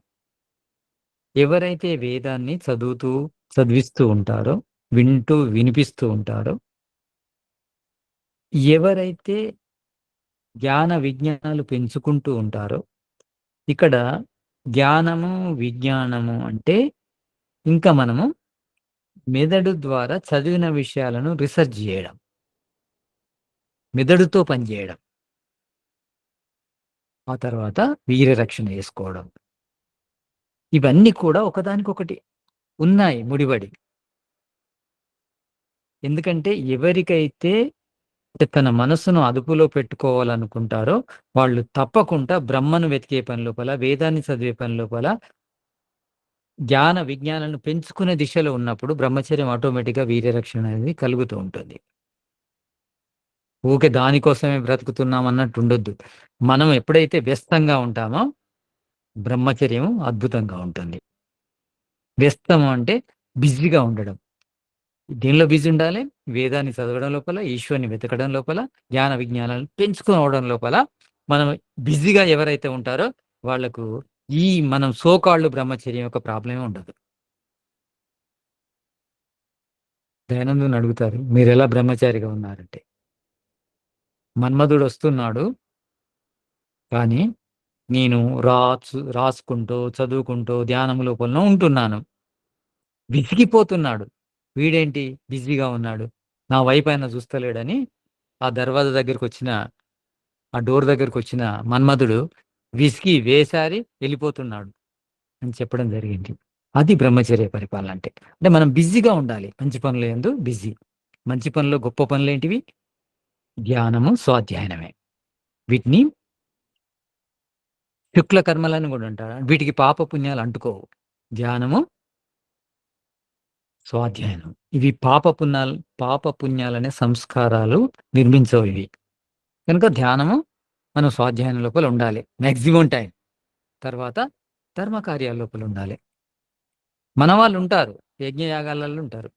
ఎవరైతే వేదాన్ని చదివిస్తూ ఉంటారో, వినిపిస్తూ ఉంటారో, ఎవరైతే జ్ఞాన విజ్ఞానాలు పెంచుకుంటూ ఉంటారో, ఇక్కడ జ్ఞానము, విజ్ఞానము అంటే ఇంకా మనము మెదడు ద్వారా చదివిన విషయాలను రిసర్చ్ జేయడం. మెదడుతో పనిజేయడం. ఆ తర్వాత వీర్యరక్షణ చేసుకోవడం. ఇవన్నీ కూడా ఒకదానికొకటి ఉన్నాయి ముడివడి. ఎందుకంటే ఎవరికైతే అంటే తన మనసును అదుపులో పెట్టుకోవాలనుకుంటారో, వాళ్ళు తప్పకుండా బ్రహ్మను వెతికే పని లోపల, వేదాన్ని చదివే పని లోపల, జ్ఞాన విజ్ఞానాలను పెంచుకునే దిశలో ఉన్నప్పుడు బ్రహ్మచర్యం ఆటోమేటిక్‌గా వీర్యరక్షణ అనేది కలుగుతూ ఉంటుంది. ఊకే దానికోసమే బ్రతుకుతున్నాం అన్నట్టు ఉండొద్దు. మనం ఎప్పుడైతే వ్యస్తంగా ఉంటామో బ్రహ్మచర్యం అద్భుతంగా ఉంటుంది. వ్యస్తము అంటే బిజీగా ఉండడం. దేనిలో బిజీ ఉండాలి? వేదాన్ని చదవడం లోపల, ఈశ్వరుని వెతకడం లోపల, జ్ఞాన విజ్ఞానాలను పెంచుకోవడం లోపల, మనం బిజీగా ఎవరైతే ఉంటారో వాళ్ళకు ఈ మనం సో కాల్డ్ బ్రహ్మచర్యం యొక్క ప్రాబ్లమే ఉండదు. దయానందుని అడుగుతారు, "మీరెలా బ్రహ్మచారిగా ఉన్నారంటే?" మన్మధుడొస్తున్నాడు. కానీ నేను రాసుకుంటూ, చదువుకుంటూ, ధ్యానం లోపలనో ఉంటున్నాను. విసిగిపోతున్నాడు. వీడేంటి బిజీగా ఉన్నాడు. నా వైపైనా చూస్తలేడని ఆ దర్వాజా దగ్గరకొచ్చిన ఆ డోర్ దగ్గరకొచ్చిన మన్మధుడు విసిగి వేసారి ఎళ్ళిపోతున్నాడు అని చెప్పడం జరిగింది. అది బ్రహ్మచర్య పరిపాలన అంటే. అంటే మనం బిజీగా ఉండాలి. మంచి పనుల యందు బిజీ. మంచి పనుల్లో గొప్ప పనులేంటివి? ధ్యానము, స్వాధ్యాయనమే. వీటిని శుక్ల కర్మలని గూడా అంటారు. వీటికి పాప పుణ్యాలు అంటుకోవు. ధ్యానము, స్వాధ్యాయనం. ఇవి పాప పుణ్యాలనే సంస్కారాలు నిర్మించవు ఇవి. కనుక ధ్యానము, మనం స్వాధ్యాయం లోపల ఉండాలి. Maximum time. తర్వాత ధర్మ కార్యాల లోపల ఉండాలి. మన వాళ్ళుంటారు. యజ్ఞయాగాలలో ఉంటారు.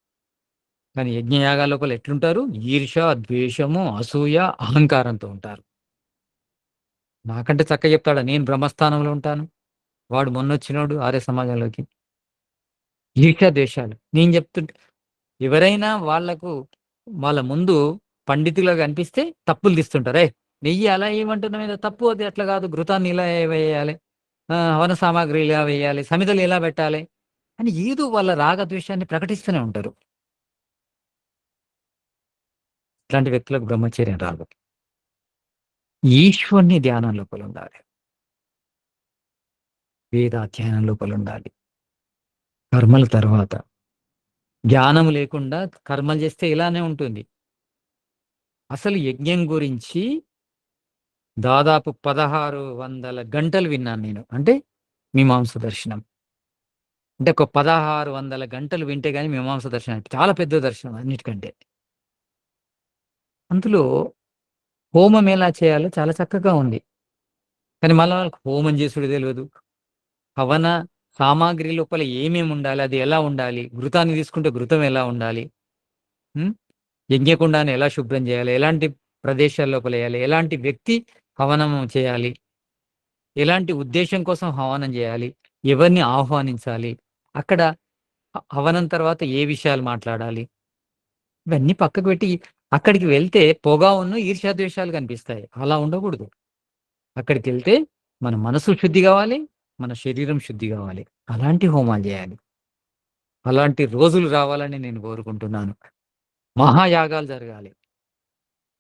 కానీ యజ్ఞయాగాల లోపల ఎట్లుంటారు? ఈర్ష్య, ద్వేషము, అసూయ, అహంకారంతో ఉంటారు. నాకంటే చక్కగా చెప్తాడా? నేను బ్రహ్మస్థానంలో ఉంటాను. వాడు మొన్నొచ్చినోడు ఆర్య సమాజంలోకి. ఈర్ష్య, ద్వేషాలు. నేను చెప్తుంటే ఎవరైనా వాళ్ళకు వాళ్ళ ముందు పండితులుగా కనిపిస్తే తప్పులు తీస్తుంటారు. నెయ్యి అలా ఏయమంటున్నావు మీద తప్పు అది అట్లా కాదు. ఘృతాన్ని ఇలా వేయాలి. హవన సామాగ్రి ఇలా వేయాలి. సమిధలు ఇలా పెట్టాలి. అని ఏదో వాళ్ళ రాగద్వేషాన్ని ప్రకటిస్తూనే ఉంటారు. ఇట్లాంటి వ్యక్తులకు బ్రహ్మచర్యం రాదు. ఈశ్వరుని ధ్యానం లోపలుండాలి. వేదాధ్యయనం లోపలుండాలి. కర్మల తర్వాత. జ్ఞానం లేకుండా కర్మలు చేస్తే ఇలానే ఉంటుంది. అసలు యజ్ఞం గురించి దాదాపు 1600 గంటలు విన్నాను నేను. అంటే మీమాంస దర్శనం. అంటే ఒక 1600 గంటలు వింటే గాని మీమాంస దర్శనం చాలా పెద్ద దర్శనం అన్నిటికంటే. అందులో హోమం ఎలా చేయాలో చాలా చక్కగా ఉంది. కానీ మళ్ళా వాళ్ళకి హోమం చేసుడు తెలవదు. హవన సామాగ్రి లోపల ఏమేమి ఉండాలి? అది ఎలా ఉండాలి? ఘృతాన్ని తీసుకుంటే ఘృతం ఎలా ఉండాలి? హ్మ్. యజ్ఞకుండాన్ని ఎలా శుభ్రం చేయాలి? ఎలాంటి ప్రదేశాల లోపల ఎయాలి? ఎలాంటి వ్యక్తి హవనం చేయాలి? ఎలాంటి ఉద్దేశ్యం కోసం హవనం చేయాలి? ఎవరిని ఆహ్వానించాలి? అక్కడ హవనం తర్వాత ఏ విషయాలు మాట్లాడాలి? ఇవన్నీ పక్కకు పెట్టి అక్కడికి వెళ్తే పొగ ఈర్ష్యాద్వేషాలు కనిపిస్తాయి. అలా ఉండకూడదు. అక్కడికెళ్తే మన మనసు శుద్ధి గావాలి. మన శరీరం శుద్ధి గావాలి. అలాంటి హోమాలు జేయాలి. అలాంటి రోజులు రావాలని నేను కోరుకుంటున్నాను. మహాయాగాలు జరగాలి.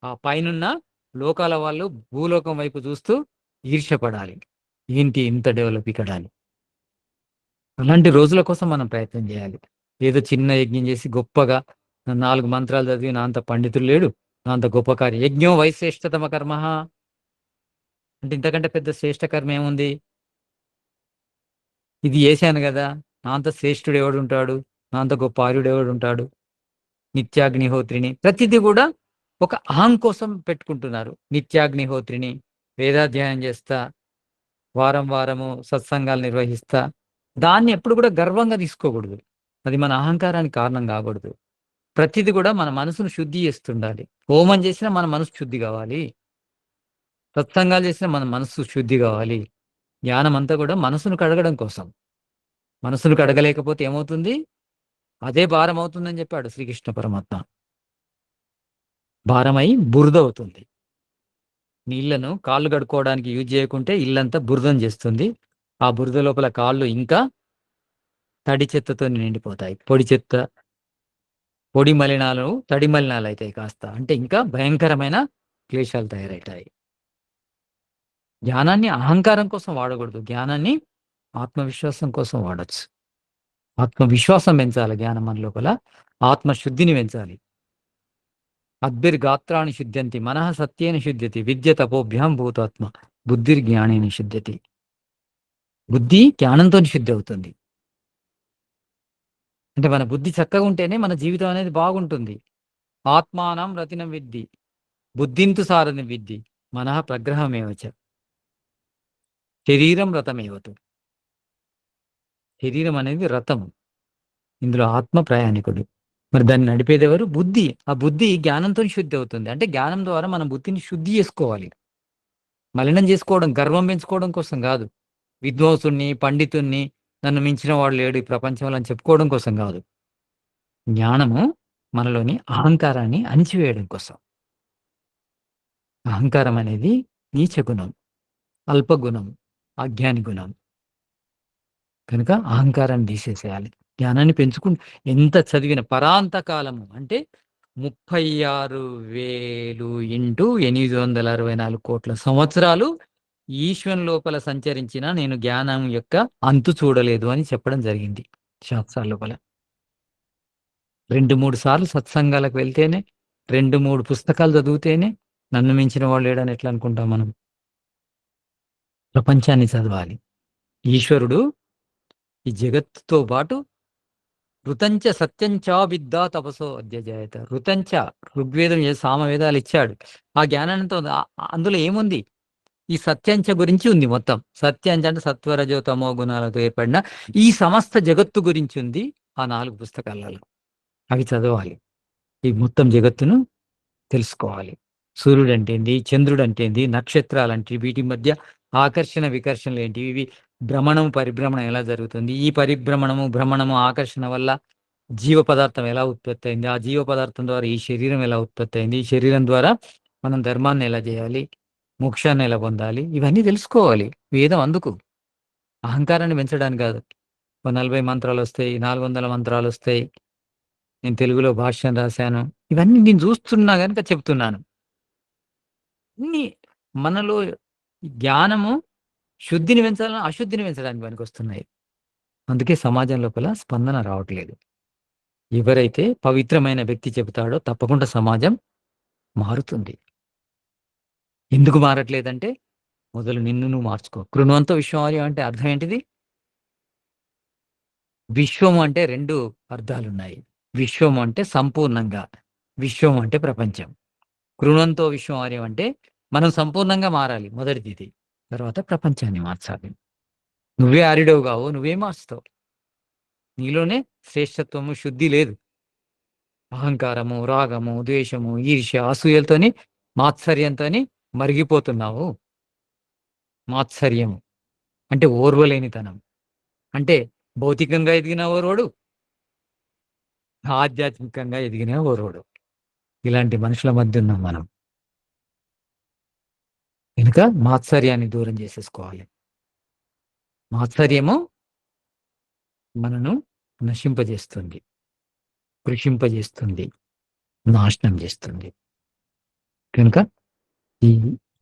ఆ పైనున్న లోకాల వాళ్ళు భూలోకం వైపు చూస్తూ ఈర్ష్యపడాలి. ఏంటి ఇంత డెవలప్ ఇక్కడ అని. అలాంటి రోజుల కోసం మనం ప్రయత్నం జేయాలి. ఏదో చిన్న యజ్ఞం జేసి గొప్పగా 4 మంత్రాలు చదివి నా అంత పండితుడు లేడు. నా అంత గొప్ప కార్యం. యజ్ఞో వై శ్రేష్ఠతమ కర్మః అంటే ఇంతకంటే పెద్ద శ్రేష్ఠ కర్మ ఏముంది? ఇది చేశాను గదా! నా అంత శ్రేష్ఠుడు ఎవడుంటాడు? నా అంత గొప్ప ఆర్యుడు ఎవడుంటాడు? నిత్యాగ్నిహోత్రిని. ప్రతిది గూడా ఒక అహం కోసం పెట్టుకుంటున్నారు. నిత్యాగ్నిహోత్రిని, వేదాధ్యయనం చేస్తా, వారం వారము సత్సంగాలు నిర్వహిస్తా. దాన్ని ఎప్పుడు కూడా గర్వంగా తీసుకోకూడదు. అది మన అహంకారానికి కారణం కాకూడదు. ప్రతిది కూడా మన మనసును శుద్ధి చేస్తుండాలి. హోమం చేసినా మన మనసు శుద్ధి కావాలి. సత్సంగాలు చేసినా మన మనసు శుద్ధి కావాలి. జ్ఞానం అంతా కూడా మనసును కడగడం కోసం. మనసును కడగలేకపోతే ఏమవుతుంది? అదే భారమవుతుందని చెప్పాడు శ్రీకృష్ణ పరమాత్మ. భారమై బురదవుతుంది. నీళ్లను కాళ్ళు కడుక్కోవడానికి యూజ్ చేయకుంటే ఇల్లంతా బురదను చేస్తుంది. ఆ బురద లోపల కాళ్ళు ఇంకా తడి చెత్తతో నిండిపోతాయి. పొడి మలినాలు, తడి మలినాలయితాయి కాస్త. అంటే ఇంకా భయంకరమైన క్లేశాలు తయారవుతాయి. జ్ఞానాన్ని అహంకారం కోసం వాడకూడదు. జ్ఞానాన్ని ఆత్మవిశ్వాసం కోసం వాడొచ్చు. ఆత్మవిశ్వాసం పెంచాలి జ్ఞానం మన లోపల. ఆత్మశుద్ధిని పెంచాలి. అద్భిర్గాత్రాణి శుద్ధ్యంతి మనః సత్యేన శుద్ధ్యతి విద్య తపోభ్యాం భూతాత్మ బుద్ధిర్జ్ఞానేన శుద్ధ్యతి. బుద్ధి జ్ఞానంతో శుద్ధి అవుతుంది. అంటే మన బుద్ధి చక్కగా ఉంటేనే మన జీవితం అనేది బాగుంటుంది. ఆత్మానం రతినం విద్ధి బుద్ధింతు సారథిం విద్ధి మనః ప్రగ్రహమేవచ శరీరం రథమేవతు. శరీరం అనేది రథం. ఇందులో ఆత్మ ప్రయాణికుడు. మరి దాన్ని నడిపేదెవరు? బుద్ధి. ఆ బుద్ధి జ్ఞానంతో శుద్ధి అవుతుంది. అంటే జ్ఞానం ద్వారా మన బుద్ధిని శుద్ధి చేసుకోవాలి. మలినం చేసుకోవడం, గర్వం పెంచుకోవడం కోసం కాదు. విద్వాంసుడిని, పండితుడిని, నన్ను మించిన వాడు లేడు ఈ ప్రపంచంలో అని చెప్పుకోవడం కోసం కాదు. జ్ఞానము మనలోని అహంకారాన్ని అణిచివేయడం కోసం. అహంకారం అనేది నీచ గుణం, అల్పగుణం, అజ్ఞాని గుణం. కనుక అహంకారాన్ని తీసేసేయాలి. జ్ఞానాన్ని ఎంత చదివిన పరాంతకాలము అంటే 36,000 ఇంటూ 864 కోట్ల సంవత్సరాలు ఈశ్వరుని లోపల సంచరించిన నేను జ్ఞానం యొక్క అంతు చూడలేదు అని చెప్పడం జరిగింది శాస్త్రాల లోపల. 2, 3 సార్లు సత్సంగాలకు వెళ్తేనే, 2, 3 పుస్తకాలు చదివితేనే నన్ను మించిన వాడు లేడని ఎట్లా అనుకుంటాం మనం? ప్రపంచాన్ని చదవాలి. ఈశ్వరుడు ఈ జగత్తుతో పాటు ఋతంచ సత్యంచా విద్దా తపసో అధ్యజాయత. ఋతంచ ఋగ్వేదం సామవేదాలు ఇచ్చాడు. ఆ జ్ఞానంతో అందులో ఏముంది? ఈ సత్యంచ గురించి ఉంది మొత్తం. సత్యంచ అంటే సత్వరజో తమో గుణాలతో ఏర్పడిన ఈ సమస్త జగత్తు గురించి ఉంది ఆ 4 పుస్తకాలలో. అవి చదవాలి. ఈ మొత్తం జగత్తును తెలుసుకోవాలి. సూర్యుడు అంటే ఏంది? చంద్రుడు అంటే ఏంది? నక్షత్రాలంటే వీటి మధ్య ఆకర్షణ వికర్షణలు ఏంటి? ఇవి భ్రమణం, పరిభ్రమణం ఎలా జరుగుతుంది? ఈ పరిభ్రమణము, భ్రమణము, ఆకర్షణ వల్ల జీవ పదార్థం ఎలా ఉత్పత్తి అయింది? ఆ జీవ పదార్థం ద్వారా ఈ శరీరం ఎలా ఉత్పత్తి అయింది? ఈ శరీరం ద్వారా మనం ధర్మాన్ని ఎలా చేయాలి? మోక్షాన్ని ఎలా పొందాలి? ఇవన్నీ తెలుసుకోవాలి. వేదం అందుకు. అహంకారాన్ని పెంచడానికి కాదు. ఓ 40 మంత్రాలొస్తాయి, 400 మంత్రాలొస్తాయి. నేను తెలుగులో భాష్యం రాశాను. ఇవన్నీ నేను చూస్తున్నా గనుక చెప్తున్నాను. ఇన్ని మనలో జ్ఞానము శుద్ధిని పెంచాలన్నా, అశుద్ధిని పెంచడానికి పనికొస్తున్నాయి. అందుకే సమాజం లోపల స్పందన రావట్లేదు. ఎవరైతే పవిత్రమైన వ్యక్తి చెబుతాడో తప్పకుండా సమాజం మారుతుంది. ఎందుకు మారట్లేదంటే, మొదలు నిన్ను నువ్వు మార్చుకో. కృణవంతో విశ్వమార్యం అంటే అర్థం ఏంటిది? విశ్వం అంటే 2 అర్థాలున్నాయి. విశ్వం అంటే సంపూర్ణంగా. విశ్వం అంటే ప్రపంచం. కృణంతో విశ్వమార్యం అంటే మనం సంపూర్ణంగా మారాలి మొదటిదిది. తర్వాత ప్రపంచాన్ని మార్చాలి. నువ్వే ఆరిడవు గావు. నువ్వేం మార్చుతావు? నీలోనే శ్రేష్ఠత్వము, శుద్ధి లేదు. అహంకారము, రాగము, ద్వేషము, ఈర్ష్య, అసూయలతోని, మాత్సర్యంతోని మరిగిపోతున్నావు. మాత్సర్యము అంటే ఓర్వలేనితనం. అంటే భౌతికంగా ఎదిగిన ఓరోడు, ఆధ్యాత్మికంగా ఎదిగిన ఓరోడు. ఇలాంటి మనుషుల మధ్య ఉన్నాం మనం. గనుక మాత్సర్యాన్ని దూరం చేసేసుకోవాలి. మాత్సర్యము మనను నశింపజేస్తుంది, కృషింపజేస్తుంది, నాశనం చేస్తుంది. కనుక ఈ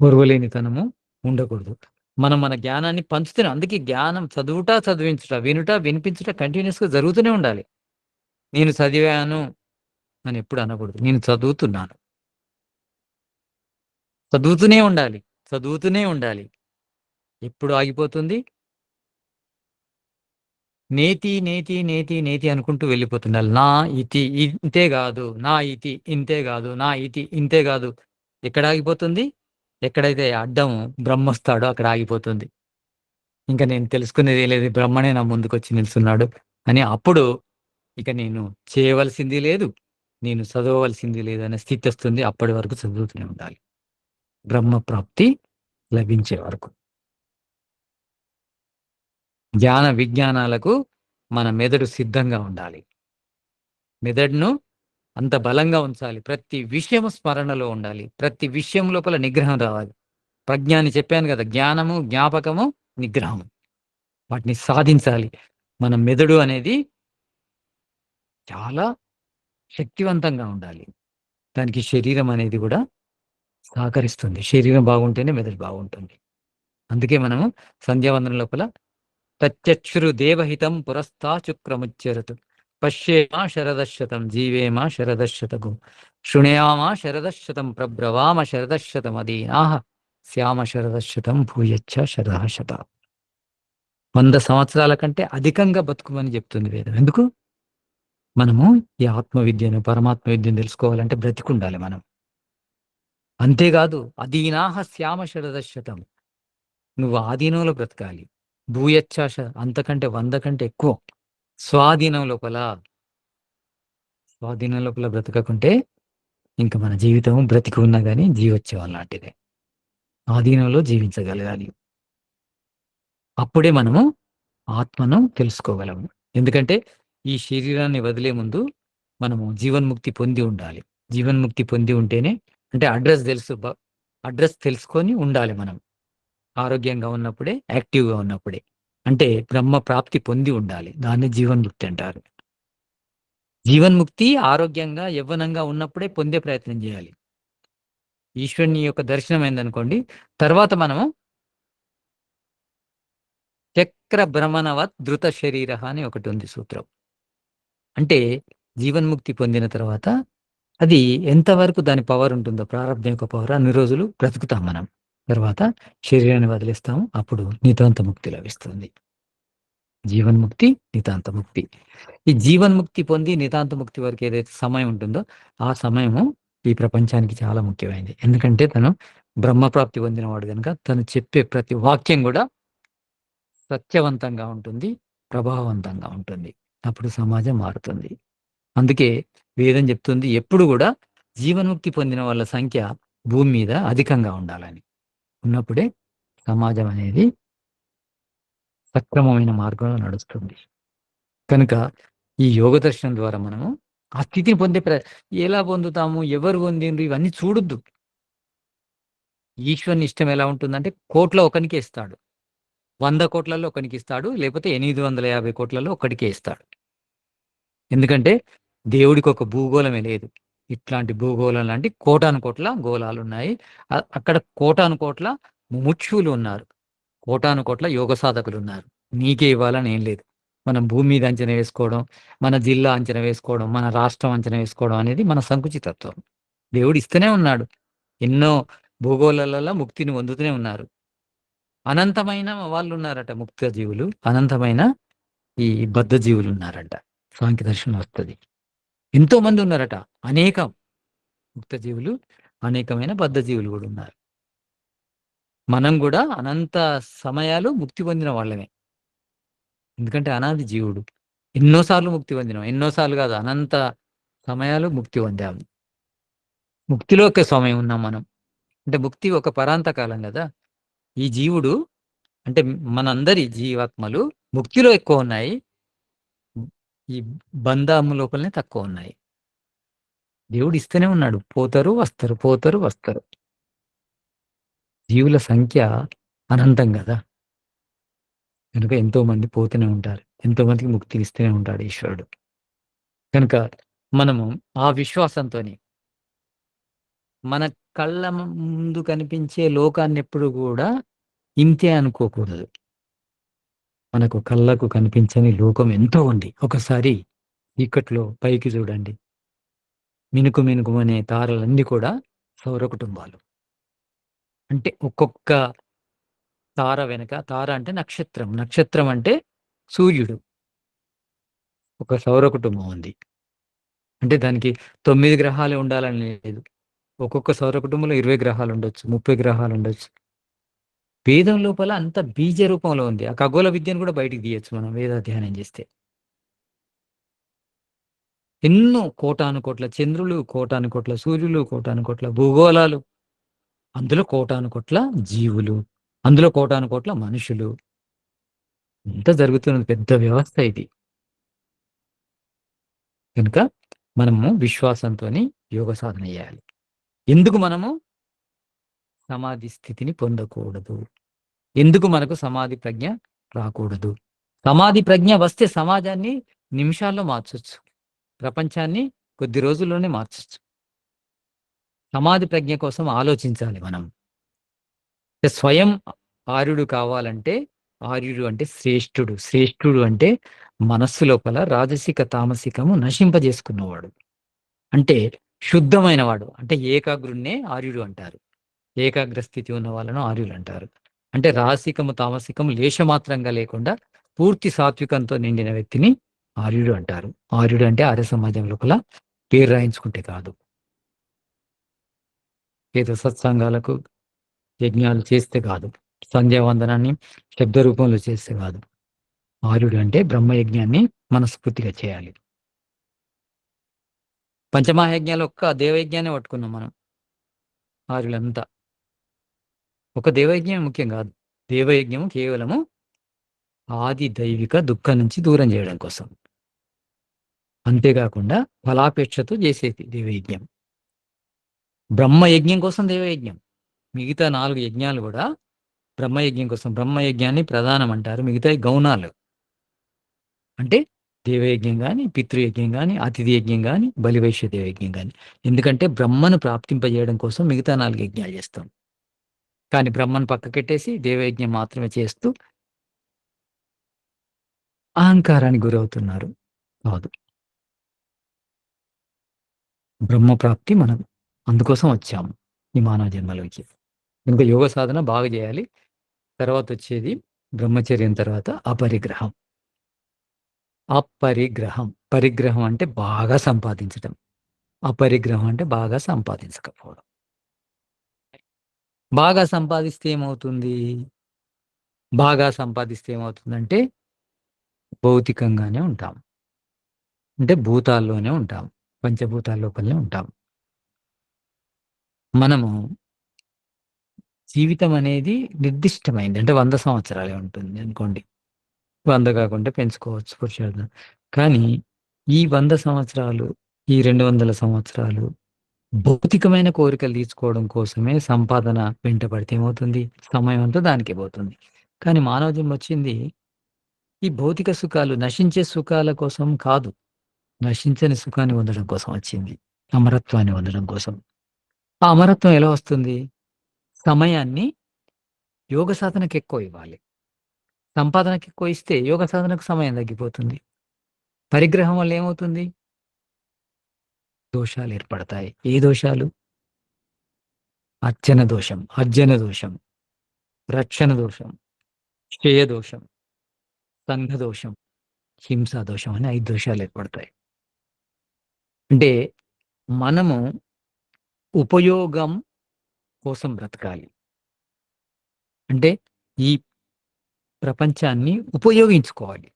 ఓర్వలేనితనము ఉండకూడదు. మనం మన జ్ఞానాన్ని పంచుతున్నాం. అందుకే జ్ఞానం చదువుట, చదివించుట, వినుట, వినిపించుట కంటిన్యూయస్‌గా జరుగుతూనే ఉండాలి. నేను చదివాను అని ఎప్పుడు అనకూడదు. నేను చదువుతున్నాను. చదువుతూనే ఉండాలి. చదువుతూనే ఉండాలి. ఎప్పుడు ఆగిపోతుంది? నేతి, నేతి, నేతి, నేతి అనుకుంటూ వెళ్ళిపోతుండాలి. నా ఇతి ఇంతే గాదు. నా ఇతి ఇంతే గాదు. నా ఇతి ఇంతే గాదు. ఎక్కడ ఆగిపోతుంది? ఎక్కడైతే అడ్డం బ్రహ్మొస్తాడో అక్కడ ఆగిపోతుంది. ఇంక నేను తెలుసుకునేదేం లేదు. బ్రహ్మనే నా ముందుకొచ్చి నిల్చున్నాడు అని అప్పుడు ఇక నేను చేయవలసింది లేదు. నేను చదవవలసింది లేదనే స్థితొస్తుంది. అప్పటి వరకు చదువుతూనే ఉండాలి. బ్రహ్మ ప్రాప్తి లభించే వరకు. జ్ఞాన విజ్ఞానాలకు మన మెదడు సిద్ధంగా ఉండాలి. మెదడును అంత బలంగా ఉంచాలి. ప్రతి విషయము స్మరణలో ఉండాలి. ప్రతి విషయం లోపల నిగ్రహం రావాలి. ప్రజ్ఞ అని చెప్పాను గదా! జ్ఞానము, జ్ఞాపకము, నిగ్రహం. వాటిని సాధించాలి. మన మెదడు అనేది చాలా శక్తివంతంగా ఉండాలి. దానికి శరీరం అనేది గూడా సహకరిస్తుంది. శరీరం బాగుంటేనే మెదడు బాగుంటుంది. అందుకే మనము సంధ్యావందనం లోపల తచ్చక్షురు దేవహితం పురస్తాచుక్రముచ్యరతు పశ్యేమా శరదశతం జీవేమా శరదశతగు శృణయామ శరదశతం ప్రబ్రవామ శరదశతమదీనాః శ్యామ శరదశతం భూయచ్చ శరదః శత 100 సంవత్సరాల కంటే అధికంగా బతుకుమని చెప్తుంది వేదం. ఎందుకు? మనము ఈ ఆత్మ విద్యను, పరమాత్మ విద్యను తెలుసుకోవాలంటే బ్రతికుండాలి మనం. అంతేగాదు అదీనాః శ్యామ శరదశతం నువ్వు ఆధీనంలో బ్రతకాలి. భూయచ్చాశ అంతకంటే 100 కంటే ఎక్కువ. స్వాధీనం లోపల, స్వాధీనం లోపల బ్రతకకుంటే ఇంక మన జీవితం బ్రతికి ఉన్నా గాని జీవోత్సవం లాంటిదే. ఆధీనంలో జీవించగలగాలి. అప్పుడే మనము ఆత్మను తెలుసుకోగలము. ఎందుకంటే ఈ శరీరాన్ని వదిలే ముందు మనము జీవన్ముక్తి పొంది ఉండాలి. జీవన్ముక్తి పొంది ఉంటేనే అంటే అడ్రెస్ తెలుసు అడ్రెస్ తెలుసుకొని ఉండాలి మనం. ఆరోగ్యంగా ఉన్నప్పుడే, యాక్టివ్‌గా ఉన్నప్పుడే. అంటే బ్రహ్మ ప్రాప్తి పొంది ఉండాలి. దాన్ని జీవన్ముక్తి అంటారు. జీవన్ముక్తి ఆరోగ్యంగా, యవ్వనంగా ఉన్నప్పుడే పొందే ప్రయత్నం జేయాలి. ఈశ్వరుని యొక్క దర్శనం అయిందనుకోండి, తర్వాత మనము చక్ర భ్రమణవత్ ధృత శరీరః అని ఒకటుంది సూత్రం. అంటే జీవన్ముక్తి పొందిన తర్వాత అది ఎంతవరకు దాని పవర్ ఉంటుందో ప్రారబ్ధం యొక్క పవర్ అన్ని రోజులు బ్రతుకుతాం మనం. తర్వాత శరీరాన్ని వదిలేస్తాము. అప్పుడు నితాంత ముక్తి లభిస్తుంది. జీవన్ముక్తి, నితాంత ముక్తి. ఈ జీవన్ముక్తి పొంది నితాంత ముక్తి వరకు ఏదైతే సమయం ఉంటుందో, ఆ సమయము ఈ ప్రపంచానికి చాలా ముఖ్యమైనది. ఎందుకంటే తను బ్రహ్మప్రాప్తి పొందినవాడు గనుక తను చెప్పే ప్రతి వాక్యం గూడా సత్యవంతంగా ఉంటుంది, ప్రభావవంతంగా ఉంటుంది. అప్పుడు సమాజం మారుతుంది. అందుకే వేదం చెప్తుంది ఎప్పుడు గూడా జీవన్ముక్తి పొందిన వాళ్ళ సంఖ్య భూమి మీద అధికంగా ఉండాలని. ఉన్నప్పుడే సమాజం అనేది సక్రమమైన మార్గంలో నడుస్తుంది. కనుక ఈ యోగ దర్శనం ద్వారా మనము ఆ స్థితిని ఎలా పొందుతాము? ఎవరు పొందిండ్రు? ఇవన్నీ చూడొద్దు. ఈశ్వరుని ఇష్టం ఎలా ఉంటుందంటే, కోట్ల ఒకనికే ఇస్తాడు. 100,00,00,000లో ఒకనికిస్తాడు. లేపోతే 850,00,00,000లో ఒక్కడికే ఇస్తాడు. ఎందుకంటే దేవుడికొక భూగోళమే లేదు. ఇట్లాంటి భూగోళం లాంటి కోటాను కోట్ల గోళాలున్నాయి. అక్కడ కోటాను కోట్ల ముముక్షువులు ఉన్నారు. కోటాను కోట్ల యోగ సాధకులున్నారు. నీకే ఇవ్వాలని ఏం లేదు. మనం భూమి మీద అంచనా వేసుకోవడం, మన జిల్లా అంచనా వేసుకోవడం, మన రాష్ట్రం అంచనా వేసుకోవడం అనేది మన సంకుచితత్వం. దేవుడు ఇస్తూనే ఉన్నాడు. ఎన్నో భూగోళాలలో ముక్తిని పొందుతూనే ఉన్నారు. అనంతమైన వాళ్ళున్నారట ముక్త జీవులు. అనంతమైన ఈ బద్ధ జీవులున్నారంట. సాంఖ్య దర్శనం వస్తది. ఎంతో మంది ఉన్నారట. అనేకం ముక్త జీవులు, అనేకమైన బద్ధ జీవులు గూడా ఉన్నారు. మనం గూడా అనంత సమయాలు ముక్తి పొందిన వాళ్ళమే. ఎందుకంటే అనాది జీవుడు. ఎన్నో సార్లు ముక్తి పొందినాం. ఎన్నో సార్లు గాదు అనంత సమయాలు ముక్తి పొందాము. ముక్తిలో ఒక సమయం ఉన్నాం మనం. అంటే ముక్తి ఒక పరాంత కాలం గదా! ఈ జీవుడు అంటే మనందరి జీవాత్మలు ముక్తిలో ఎక్కువున్నాయి. ఈ బంధము లోపలనే తక్కువున్నాయి. దేవుడు ఇస్తూనే ఉన్నాడు. పోతారు, వస్తారు. పోతారు, వస్తారు. జీవుల సంఖ్య అనంతం గదా! కనుక ఎంతో మంది పోతూనే ఉంటారు. ఎంతో మందికి ముక్తినిస్తూనే ఉంటాడు ఈశ్వరుడు. కనుక మనము ఆ విశ్వాసంతోని మన కళ్ళ ముందు కనిపించే లోకాన్నెప్పుడు గూడా ఇంతే అనుకోకూడదు. మనకు కళ్ళకు కనిపించని లోకం ఎంతో ఉంది. ఒకసారి చీకట్లో పైకి జూడండి. మినుకు మినుకుమనే తారలన్నీ కూడా సౌర కుటుంబాలు. అంటే ఒక్కొక్క తార అంటే నక్షత్రం. నక్షత్రం అంటే సూర్యుడు. ఒక సౌర కుటుంబం ఉంది. అంటే దానికి 9 గ్రహాలే ఉండాలని లేదు. ఒక్కొక్క సౌర కుటుంబంలో 20 గ్రహాలుండొచ్చు. 30 గ్రహాలుండొచ్చు. వేదం లోపల అంత బీజ రూపంలో ఉంది. ఆ ఖగోళ విద్యను కూడా బయటికి తీయొచ్చు మనం వేదాధ్యయనం చేస్తే. ఎన్నో కోటాను కోట్ల చంద్రులు, కోటాను కోట్ల సూర్యులు, కోటాను కోట్ల భూగోళాలు, అందులో కోటాను కోట్ల జీవులు, అందులో కోటాను కోట్ల మనుషులు. ఇంత జరుగుతున్నది పెద్ద వ్యవస్థ ఇది. కనుక మనము విశ్వాసంతోని యోగ సాధన చేయాలి. ఎందుకు మనము సమాధి స్థితిని పొందకూడదు? ఎందుకు మనకు సమాధి ప్రజ్ఞ రాకూడదు? సమాధి ప్రజ్ఞ వస్తే సమాజాన్ని నిమిషాల్లో మార్చొచ్చు. ప్రపంచాన్ని కొద్ది రోజుల్లోనే మార్చొచ్చు. సమాధి ప్రజ్ఞ కోసం ఆలోచించాలి మనం. స్వయం ఆర్యుడు కావాలంటే ఆర్యుడు అంటే శ్రేష్ఠుడు. శ్రేష్ఠుడు అంటే మనస్సు లోపల రాజసిక, తామసికము నశింపజేసుకున్నవాడు. అంటే శుద్ధమైన వాడు. అంటే ఏకాగ్రుడినే ఆర్యుడు అంటారు. ఏకాగ్ర స్థితి ఉన్న వాళ్ళను ఆర్యులంటారు. అంటే రాసికము, తామసికము లేశమాత్రంగా లేకుండా పూర్తి సాత్వికంతో నిండిన వ్యక్తిని ఆర్యుడు అంటారు. ఆర్యుడు అంటే ఆర్య సమాజం లోపల పేరు రాయించుకుంటే కాదు. ఏదో సత్సంగాలకు, యజ్ఞాలు చేస్తే కాదు. సంధ్యావందనాన్ని శబ్ద రూపంలో చేస్తే కాదు. ఆర్యుడు అంటే బ్రహ్మయజ్ఞాన్ని మనస్ఫూర్తిగా చేయాలి. పంచమహాయజ్ఞాలు ఒక్క దేవయజ్ఞాన్నే పట్టుకున్నాం మనం ఆర్యులంతా. ఒక దేవయజ్ఞం ముఖ్యం కాదు. దేవయజ్ఞము కేవలము ఆది దైవిక దుఃఖం నుంచి దూరం చేయడం కోసం. అంతేగాకుండా ఫలాపేక్షతో చేసేది దేవయజ్ఞం. బ్రహ్మయజ్ఞం కోసం దేవయజ్ఞం. మిగతా 4 యజ్ఞాలు గూడా బ్రహ్మయజ్ఞం కోసం. బ్రహ్మయజ్ఞాన్ని ప్రధానం అంటారు. మిగతాయి గౌణాలు. అంటే దేవయజ్ఞం గాని, పితృయజ్ఞం గాని, అతిథి యజ్ఞం గాని, బలివైశ్య దేవయజ్ఞం గాని. ఎందుకంటే బ్రహ్మను ప్రాప్తింపజేయడం కోసం మిగతా 4 యజ్ఞాలు చేస్తాం. కానీ బ్రహ్మను పక్కకెట్టేసి దేవయజ్ఞం మాత్రమే చేస్తూ అహంకారానికి గురవుతున్నారు. కాదు. బ్రహ్మ ప్రాప్తి మనం అందుకోసం వచ్చాము ఈ మానవ జన్మలోకి. కనుక యోగ సాధన బాగా చేయాలి. తర్వాతొచ్చేది బ్రహ్మచర్యం తర్వాత అపరిగ్రహం. అపరిగ్రహం. పరిగ్రహం అంటే బాగా సంపాదించటం. అపరిగ్రహం అంటే బాగా సంపాదించకపోవడం. బాగా సంపాదిస్తే ఏమవుతుంది? బాగా సంపాదిస్తే ఏమవుతుందంటే భౌతికంగానే ఉంటాం. అంటే భూతాల్లోనే ఉంటాం. పంచభూతాల లోపలనే ఉంటాం. మనము జీవితం అనేది నిర్దిష్టమైంది. అంటే 100 సంవత్సరాలే ఉంటుంది అనుకోండి. 100 కాకుండా పెంచుకోవచ్చు పురుషార్థం. కానీ ఈ 100 సంవత్సరాలు, ఈ 200 సంవత్సరాలు భౌతికమైన కోరికలు తీర్చుకోవడం కోసమే సంపాదన వెంట పడితే ఏమవుతుంది? సమయం అంతా దానికే పోతుంది. కానీ మానవ జన్మొచ్చింది ఈ భౌతిక సుఖాలు, నశించే సుఖాల కోసం కాదు. నశించని సుఖాన్ని పొందడం కోసం వచ్చింది. అమరత్వాన్ని పొందడం కోసం. ఆ అమరత్వం ఎలా వస్తుంది? సమయాన్ని యోగ సాధనకి ఎక్కువ ఇవ్వాలి. సంపాదనకి ఎక్కువ ఇస్తే యోగ సాధనకు సమయం తగ్గిపోతుంది. పరిగ్రహం వల్ల ఏమవుతుంది? దోషాలు ఏర్పడతాయి. ఏ దోషాలు? అర్చన దోషం, అర్జన దోషం, రక్షణ దోషం, క్షయ దోషం, సంఘ దోషం, హింసా దోషం అని 5 దోషాలు ఏర్పడతాయి. అంటే మనము ఉపయోగం కోసం బ్రతకాలి. అంటే ఈ ప్రపంచాన్ని ఉపయోగించుకోవాలి.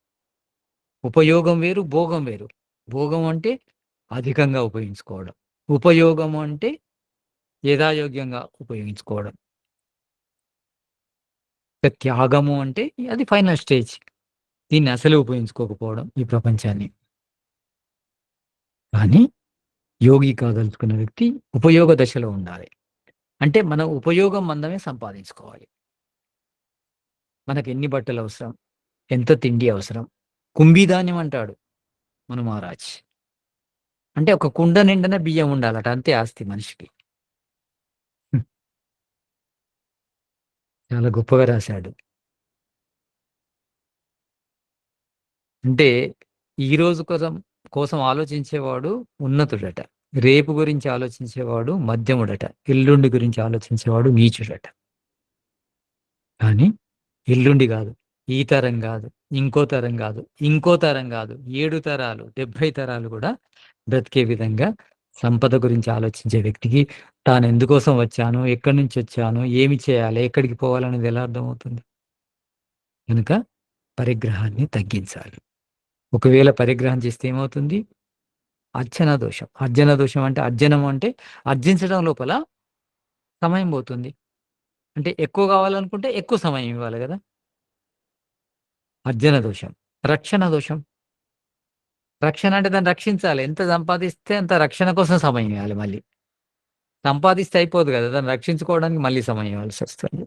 ఉపయోగం వేరు, భోగం వేరు. భోగం అంటే అధికంగా ఉపయోగించుకోవడం. ఉపయోగం అంటే యథాయోగ్యంగా ఉపయోగించుకోవడం. త్యాగము అంటే అది ఫైనల్ స్టేజ్. దీన్ని అసలే ఉపయోగించుకోకపోవడం ఈ ప్రపంచాన్ని. కానీ యోగి కాదలుచుకున్న వ్యక్తి ఉపయోగ దశలో ఉండాలి. అంటే మన ఉపయోగం మందమే సంపాదించుకోవాలి. మనకెన్ని బట్టలవసరం? ఎంత తిండి అవసరం? కుంభీధాన్యం అంటాడు మన మహారాజ్. అంటే ఒక కుండ నిండన బియ్యం ఉండాలట. అంతే ఆస్తి మనిషికి. హ్మ్. చాలా గొప్పగా రాశాడు. అంటే ఈ రోజు కోసం ఆలోచించేవాడు ఉన్నతుడట. రేపు గురించి ఆలోచించేవాడు మధ్యముడట. ఎల్లుండి గురించి ఆలోచించేవాడు నీచుడట. కానీ ఎల్లుండి గాదు, ఈ తరం గాదు, ఇంకో తరం గాదు, ఇంకో తరం గాదు, 7 తరాలు, 70 తరాలు గూడా బ్రతికే విధంగా సంపద గురించి ఆలోచించే వ్యక్తికి తానెందుకోసం వచ్చాను, ఎక్కడి నుంచొచ్చాను, ఏమి చేయాలి, ఎక్కడికి పోవాలనేది ఎలా అర్థమవుతుంది? గనుక పరిగ్రహాన్ని తగ్గించాలి. ఒకవేళ పరిగ్రహం చేస్తే ఏమవుతుంది? అర్చన దోషం. అర్జన దోషం అంటే అర్జనం అంటే అర్జించడం లోపల సమయం పోతుంది. అంటే ఎక్కువ కావాలనుకుంటే ఎక్కువ సమయం ఇవ్వాలి గదా! అర్జన దోషం. రక్షణ దోషం. రక్షణ అంటే దాన్ని రక్షించాలి. ఎంత సంపాదిస్తే అంత రక్షణ కోసం సమయం ఇవ్వాలి మళ్ళీ. సంపాదిస్తే అయిపోదు గదా! దాన్ని రక్షించుకోవడానికి మళ్ళీ సమయం ఇవ్వాల్సొస్తుంది.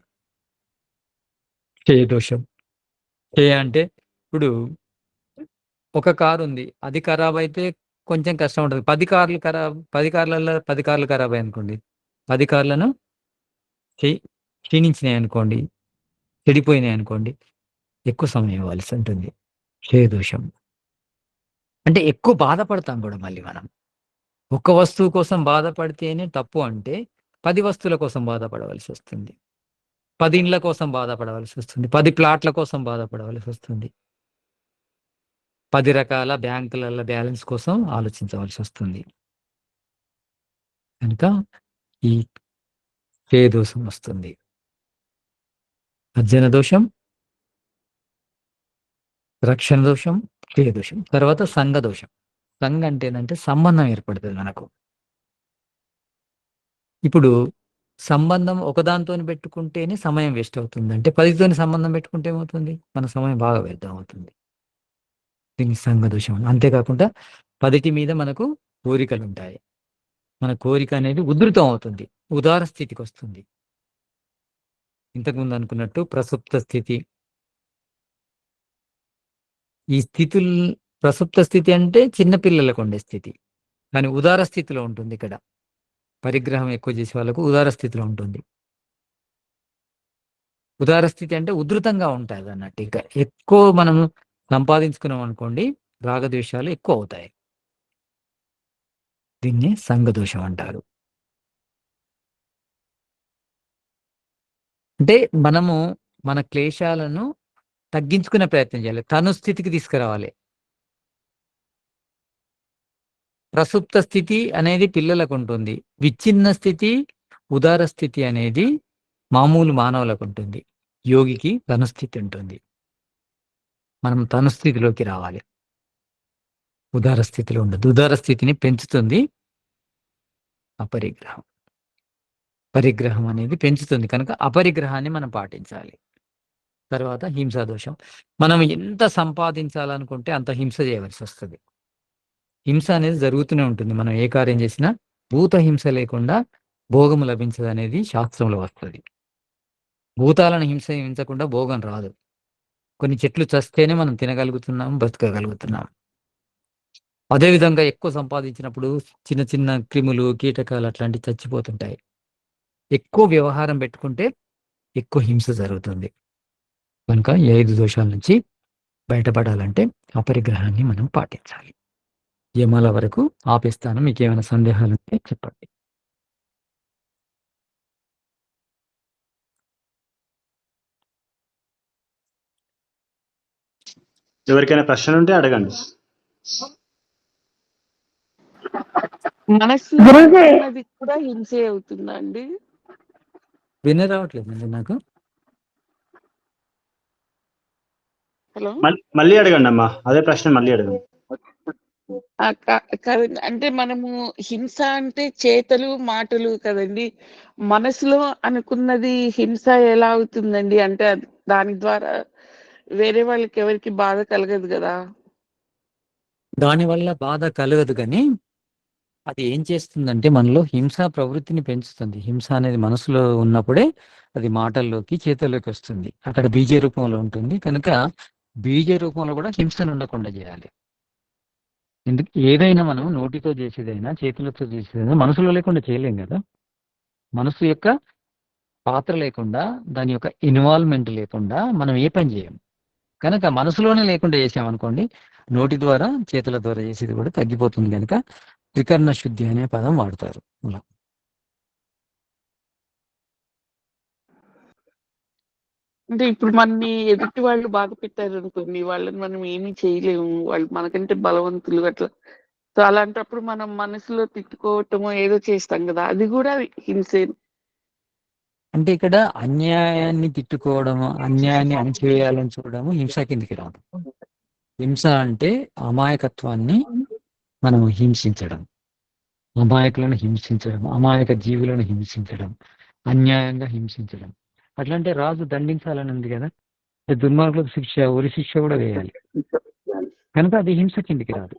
క్షయ దోషం. క్షయ అంటే ఇప్పుడు ఒక కారుంది. అది ఖరాబయితే కొంచెం కష్టం ఉంటది. 10 కార్లలో 10 కార్లు ఖరాబయ్యాయనుకోండి. 10 కార్లను క్షి క్షీణించినాయనుకోండి, చెడిపోయినాయనుకోండి, ఎక్కువ సమయం ఇవ్వాల్సుంటుంది. క్షయ దోషం. అంటే ఎక్కువ బాధపడతాం గూడా మళ్ళీ మనం. ఒక్క వస్తువు కోసం బాధపడితేనే తప్పు అంటే, 10 వస్తువుల కోసం బాధపడవలసొస్తుంది. 10 ఇండ్ల కోసం బాధపడవలసొస్తుంది. 10 ప్లాట్‌ల కోసం బాధపడవలసొస్తుంది. 10 రకాల బ్యాంకులలో బ్యాలెన్స్ కోసం ఆలోచించవలసొస్తుంది. కనుక ఈ క్షయ దోషం వస్తుంది. అర్జన దోషం, రక్షణ దోషం, క్షయ దోషం. తర్వాత సంఘ దోషం. సంఘ అంటే ఏందంటే సంబంధం ఏర్పడతది మనకు. ఇప్పుడు సంబంధం ఒకదానితోని పెట్టుకుంటేనే సమయం వేస్ట్ అవుతుంది. అంటే 10 తోని సంబంధం పెట్టుకుంటే ఏమవుతుంది? మన సమయం బాగా వ్యర్థం అవుతుంది. దీన్ని సంఘ దోషం అని. అంతేకాకుండా 10 మీద మనకు కోరికలుంటాయి. మన కోరిక అనేది ఉధృతం అవుతుంది. ఉదార స్థితికొస్తుంది. ఇంతకుముందు అనుకున్నట్టు ప్రసుప్త స్థితి. ఈ ప్రసుప్త స్థితి అంటే చిన్న పిల్లలకుండే స్థితి. కానీ ఉదార స్థితిలో ఉంటుందిక్కడ. పరిగ్రహం ఎక్కువ చేసే వాళ్ళకు ఉదార స్థితిలో ఉంటుంది. ఉదార స్థితి అంటే ఉధృతంగా ఉంటాదన్నట్టు. ఇంకా ఎక్కువ మనం సంపాదించుకున్నామనుకోండి, రాగద్వేషాలు ఎక్కువవుతాయి. దీన్ని సంఘదోషం అంటారు. అంటే మనము మన క్లేశాలను తగ్గించుకునే ప్రయత్నం చేయాలి. తను స్థితికి తీసుకురావాలి. ప్రసుప్త స్థితి అనేది పిల్లలకుంటుంది. విచ్ఛిన్న స్థితి, ఉదార స్థితి అనేది మామూలు మానవులకుంటుంది. యోగికి తనుస్థితి ఉంటుంది. మనం తనుస్థితిలోకి రావాలి. ఉదార స్థితిలో ఉండొద్దు. ఉదార స్థితిని పెంచుతుంది అపరిగ్రహం. పరిగ్రహం అనేది పెంచుతుంది కనుక అపరిగ్రహాన్ని మనం పాటించాలి. తర్వాత హింసా దోషం. మనం ఎంత సంపాదించాలనుకుంటే అంత హింస చేయవలసొస్తది. హింస అనేది జరుగుతూనే ఉంటుంది. మనం ఏ కార్యం చేసినా భూత హింస లేకుండా భోగము లభించదనేది శాస్త్రంలో వస్తది. భూతాలను హింసించకుండా భోగం రాదు. కొన్ని చెట్లు చస్తేనే మనం తినగలుగుతున్నాం, బ్రతకగలుగుతున్నాం. అదే విధంగా ఎక్కువ సంపాదించినప్పుడు చిన్న చిన్న క్రిములు, కీటకాలు అట్లాంటివి చచ్చిపోతుంటాయి. ఎక్కువ వ్యవహారం పెట్టుకుంటే ఎక్కువ హింస జరుగుతుంది. కనుక ఈ 5 దోషాల నుంచి బయటపడాలంటే అపరిగ్రహాన్ని మనం పాటించాలి. యమాల వరకు ఆపేస్తాను. మీకేమైనా సందేహాలుంటే చెప్పండి. ఎవరికైనా ప్రశ్నలు ఉంటే అడగండి. మనసులో ఉన్నది కూడా హింసే అవుతుందా అండి? వినరావట్లేదండి నాకు. హలో, మళ్ళీ అడగండి అమ్మా, అదే ప్రశ్న మళ్ళీ అడగండి. కాదండి, అంటే మనము హింస అంటే చేతలు మాటలు కదండి. మనసులో అనుకున్నది హింస ఎలా అవుతుందండి? అంటే దాని ద్వారా వేరే వాళ్ళకి ఎవరికి బాధ కలగదు కదా. దానివల్ల బాధ కలగదు కానీ అది ఏం చేస్తుందంటే మనలో హింసా ప్రవృత్తిని పెంచుతుంది. హింస అనేది మనసులో ఉన్నప్పుడే అది మాటల్లోకి, చేతుల్లోకి వస్తుంది. అక్కడ బీజ రూపంలో ఉంటుంది. కనుక బీజ రూపంలో కూడా హింసను ఉండకుండా చేయాలి. ఎందుకు ఏదైనా మనం నోటితో చేసేదైనా, చేతులతో చేసేదైనా మనసులో లేకుండా చేయలేం కదా. మనసు యొక్క పాత్ర లేకుండా, దాని యొక్క ఇన్వాల్వ్మెంట్ లేకుండా మనం ఏ పని చేయం. కనుక మనసులోనే లేకుండా చేసామనుకోండి, నోటి ద్వారా, చేతుల ద్వారా చేసేది కూడా తగ్గిపోతుంది. కనుక త్రికరణ శుద్ధి అనే పదం వాడతారు. అలా అంటే ఇప్పుడు మనని ఎదుటి వాళ్ళు బాధ పెట్టారు అనుకోండి, వాళ్ళని మనం ఏమీ చేయలేము. వాళ్ళు మనకంటే బలవంతులు అట్లా. సో అలాంటప్పుడు మనం మనసులో తిట్టుకోవటమో ఏదో చేస్తాం కదా, అది కూడా హింసే. అంటే ఇక్కడ అన్యాయాన్ని తిట్టుకోవడము, అన్యాయాన్ని అణిచివేయాలని చూడడము హింస కిందికి రాదు. హింస అంటే అమాయకత్వాన్ని మనం హింసించడం, అమాయకులను హింసించడం, అమాయక జీవులను హింసించడం, అన్యాయంగా హింసించడం. అట్లంటే రాజు దండించాలని ఉంది కదా, దుర్మార్గులకు శిక్ష, ఉరి శిక్ష కూడా వేయాలి. కనుక అది హింస కిందికి రాదు.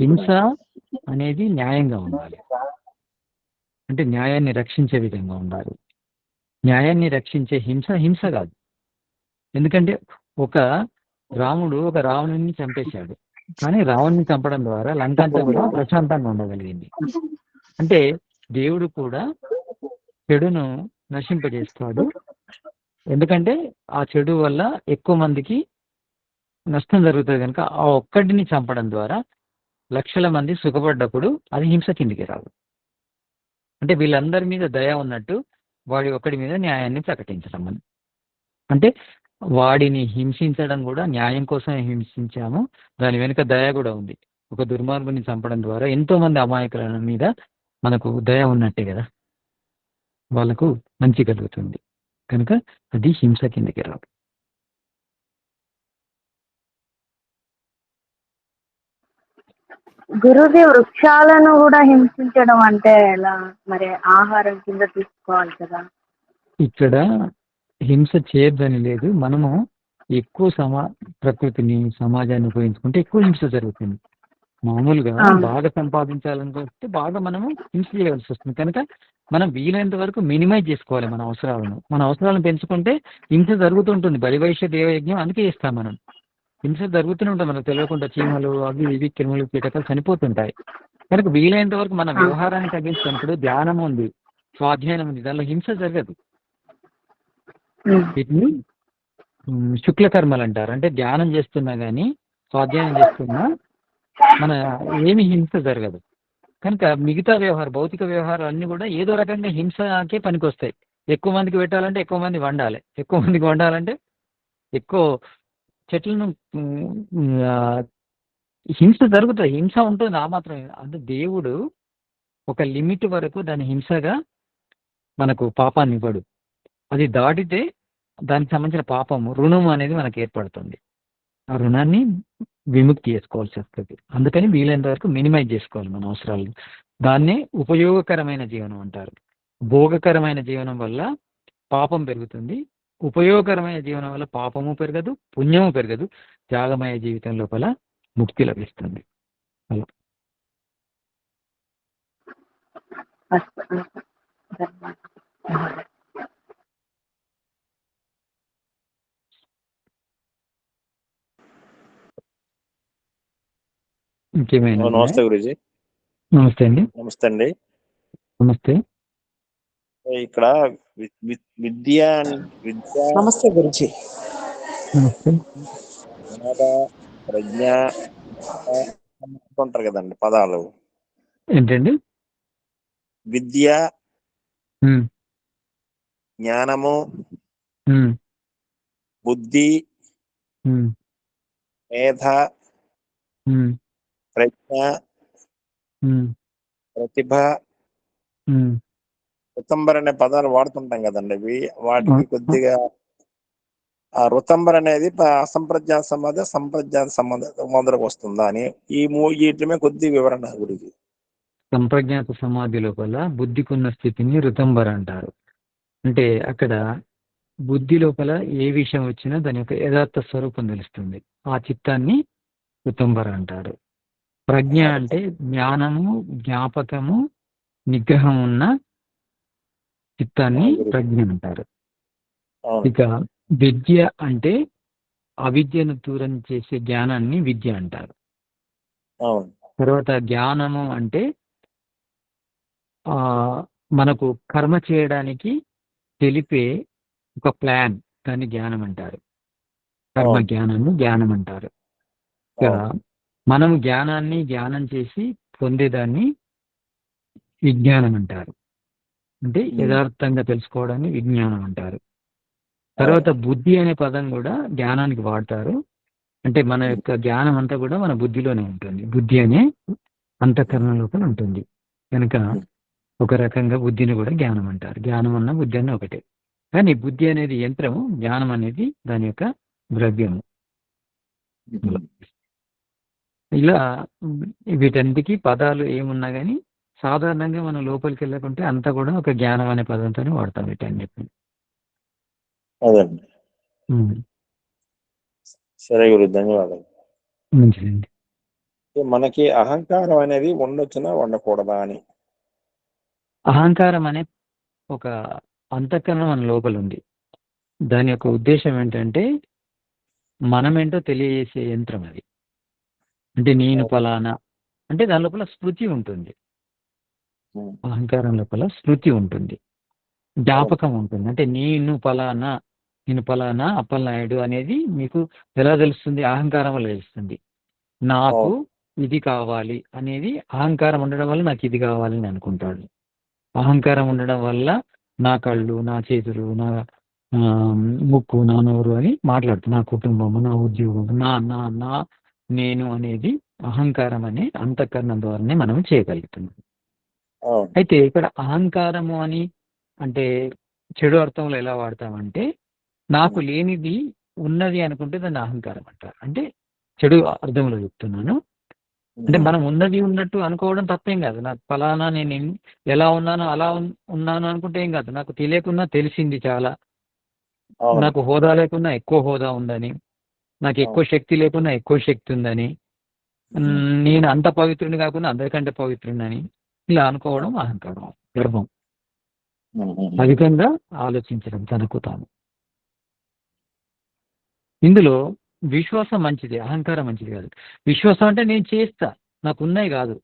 హింస అనేది న్యాయంగా ఉండాలి. అంటే న్యాయాన్ని రక్షించే విధంగా ఉండాలి. న్యాయాన్ని రక్షించే హింస హింస కాదు. ఎందుకంటే ఒక రాముడు ఒక రావణుని చంపేశాడు, కానీ రావణుని చంపడం ద్వారా లంక అంతా కూడా ప్రశాంతంగా ఉండగలిగింది. అంటే దేవుడు కూడా చెడును నశింపజేస్తాడు. ఎందుకంటే ఆ చెడు వల్ల ఎక్కువ మందికి నష్టం జరుగుతుంది కనుక ఆ ఒక్కడిని చంపడం ద్వారా లక్షల మంది సుఖపడ్డప్పుడు అది హింస కిందికి రాదు. అంటే వీళ్ళందరి మీద దయ ఉన్నట్టు వాడి ఒక్కడి మీద న్యాయాన్ని ప్రకటించడం అని. అంటే వాడిని హింసించడం కూడా న్యాయం కోసమే హింసించాము, దాని వెనుక దయ కూడా ఉంది. ఒక దుర్మార్గుని చంపడం ద్వారా ఎంతో మంది అమాయకుల మీద మనకు దయ ఉన్నట్టే కదా, వాళ్ళకు మంచి కలుగుతుంది. కనుక అది హింస కిందకి రాదు. గురుది వృక్షాలను కూడా హింసించడం అంటే ఎలా? మరి ఆహారం కింద తీసుకోవాలి కదా. ఇక్కడ హింస చేయొద్దని లేదు. మనము ఎక్కువ ప్రకృతిని, సమాజాన్ని ఉపయోగించుకుంటే ఎక్కువ హింస జరుగుతుంది. మామూలుగా బాగా సంపాదించాలనుకుంటే బాగా మనము హింస చేయాల్సి వస్తుంది. కనుక మనం వీలైనంత వరకు మినిమైజ్ చేసుకోవాలి మన అవసరాలను. మన అవసరాలను పెంచుకుంటే హింస జరుగుతుంటుంది. బలివైశ్య దేవయజ్ఞం అందుకే చేస్తాం మనం. హింస జరుగుతూనే ఉంటుంది మనకు తెలియకుండా. చీమలు, అవి ఇవి, క్రిములు, కీటకాలు చనిపోతుంటాయి. కనుక వీలైనంత వరకు మన వ్యవహారాన్ని తగ్గించుకున్నప్పుడు ధ్యానం ఉంది, స్వాధ్యాయం ఉంది, దానిలో హింస జరగదు. వీటిని శుక్లకర్మలు అంటారు. అంటే ధ్యానం చేస్తున్నా కానీ, స్వాధ్యాయం చేస్తున్నా మన ఏమి హింస జరగదు. కనుక మిగతా వ్యవహారం, భౌతిక వ్యవహారాలు అన్ని కూడా ఏదో రకంగా హింసకే పనికొస్తాయి. ఎక్కువ మందికి పెట్టాలంటే ఎక్కువ మంది వండాలి, ఎక్కువ మందికి వండాలంటే ఎక్కువ చెట్లను హింస జరుగుతుంది, హింస ఉంటుంది ఆ మాత్రమే. అంటే దేవుడు ఒక లిమిట్ వరకు దాని హింసగా మనకు పాపాన్ని ఇవ్వడు. అది దాటితే దానికి సంబంధించిన పాపము, రుణము అనేది మనకు ఏర్పడుతుంది. ఆ రుణాన్ని విముక్తి చేసుకోవాల్సి వస్తుంది. అందుకని వీలైనంత వరకు మినిమైజ్ చేసుకోవాలి మన అవసరాలు. దాన్నే ఉపయోగకరమైన జీవనం అంటారు. భోగకరమైన జీవనం వల్ల పాపం పెరుగుతుంది, ఉపయోగకరమైన జీవనం వల్ల పాపము పెరగదు, పుణ్యము పెరగదు. త్యాగమయ జీవితం లోపల ముక్తి లభిస్తుంది. అలా అస్తు ధన్యవాదాలు. ఇంకేమైనా నమస్తే గురుజీ. నమస్తే అండి. నమస్తే అండి. నమస్తే. ఇక్కడ విద్య నమస్తే గురుజీ. నమస్తే. ప్రజ్ఞ ఉంటారు కదండి పదాలు. ఏంటండి? విద్య, జ్ఞానము, బుద్ధి, మేధ, ప్రజ్ఞ, ప్రతిభ, రుతంబర్ అనే పదాలు వాడుతుంటాం కదండి. వాటికి కొద్దిగా ఆ రుతంబర్ అనేది అసంప్రజ్ఞాత సమాధి, సంప్రజ్ఞాత సమాధి మొదలకు వస్తుందా అని వీటి కొద్ది వివరణ గురించి. సంప్రజ్ఞాత సమాధి లోపల బుద్ధికున్న స్థితిని రుతంబర్ అంటారు. అంటే అక్కడ బుద్ధి లోపల ఏ విషయం వచ్చినా దాని యొక్క యథార్థ స్వరూపం తెలుస్తుంది. ఆ చిత్తాన్ని రుతంబర్ అంటారు. ప్రజ్ఞ అంటే జ్ఞానము, జ్ఞాపకము, నిగ్రహం ఉన్న చిత్తాన్ని ప్రజ్ఞ అంటారు. ఇక విద్య అంటే అవిద్యను దూరం చేసే జ్ఞానాన్ని విద్య అంటారు. తర్వాత జ్ఞానము అంటే మనకు కర్మ చేయడానికి తెలిపే ఒక ప్లాన్, దాన్ని జ్ఞానం అంటారు. కర్మ జ్ఞానాన్ని జ్ఞానం అంటారు. ఇక మనం జ్ఞానాన్ని జ్ఞానం చేసి పొందేదాన్ని విజ్ఞానం అంటారు. అంటే యథార్థంగా తెలుసుకోవడాన్ని విజ్ఞానం అంటారు. తర్వాత బుద్ధి అనే పదం కూడా జ్ఞానానికి వాడతారు. అంటే మన యొక్క జ్ఞానం అంతా కూడా మన బుద్ధిలోనే ఉంటుంది. బుద్ధి అనే అంతఃకరణ లోపల ఉంటుంది కనుక ఒక రకంగా బుద్ధిని కూడా జ్ఞానం అంటారు. జ్ఞానం అన్న బుద్ధి అన్న ఒకటే. కానీ బుద్ధి అనేది యంత్రము, జ్ఞానం అనేది దాని యొక్క ద్రవ్యము. ఇలా వీటన్నిటికీ పదాలు ఏమున్నా కానీ సాధారణంగా మనం లోపలికి వెళ్ళకుంటే అంతా కూడా ఒక జ్ఞానం అనే పదంతోనే వాడతాం వీటన్నిటిని. అదండి. సరే గురు, ధన్యవాదాలు. మంచిదండి. మనకి అహంకారం అనేది ఉండొచ్చునా ఉండకూడదా అని. అహంకారం అనే ఒక అంతఃకరణ మన లోపల ఉంది. దాని యొక్క ఉద్దేశం ఏంటంటే మనమేంటో తెలియజేసే యంత్రం అది. అంటే నేను ఫలానా అంటే దాని లోపల స్మృతి ఉంటుంది. అహంకారం లోపల స్మృతి ఉంటుంది, జ్ఞాపకం ఉంటుంది. అంటే నేను ఫలానా అప్పలనాయుడు అనేది మీకు ఎలా తెలుస్తుంది? అహంకారం వల్ల తెలుస్తుంది. నాకు ఇది కావాలి అనేది అహంకారం ఉండడం వల్ల నాకు ఇది కావాలని అనుకుంటాడు. అహంకారం ఉండడం వల్ల నా కళ్ళు, నా చేతులు, నా ముక్కు, నా నోరు అని మాట్లాడుతుంది. నా కుటుంబము, నా ఉద్యోగం, నా నేను అనేది అహంకారం అనే అంతఃకరణం ద్వారానే మనం చేయగలుగుతున్నాం. అయితే ఇక్కడ అహంకారము అని అంటే చెడు అర్థంలో ఎలా వాడతామంటే నాకు లేనిది ఉన్నది అనుకుంటే దాన్ని అహంకారం అంటారు. అంటే చెడు అర్థంలో చెప్తున్నాను. అంటే మనం ఉన్నది ఉన్నట్టు అనుకోవడం తప్పేం కాదు. నాకు ఫలానా నేను ఎలా ఉన్నానో అలా ఉన్నాను అనుకుంటే ఏం కాదు. నాకు తెలియకున్నా తెలిసింది చాలా. నాకు హోదా లేకున్నా ఎక్కువ హోదా ఉందని, నాకు ఎక్కువ శక్తి లేకున్నా ఎక్కువ శక్తి ఉందని, నేను అంత పవిత్రుని కాకుండా అందరికంటే పవిత్రుని ఇలా అనుకోవడం అహంకారం, గర్వం, అధికంగా ఆలోచించడం తనకు తాను. ఇందులో విశ్వాసం మంచిది, అహంకారం మంచిది కాదు. విశ్వాసం అంటే నేను చేస్తా, నాకు ఉన్నాయి కాదు,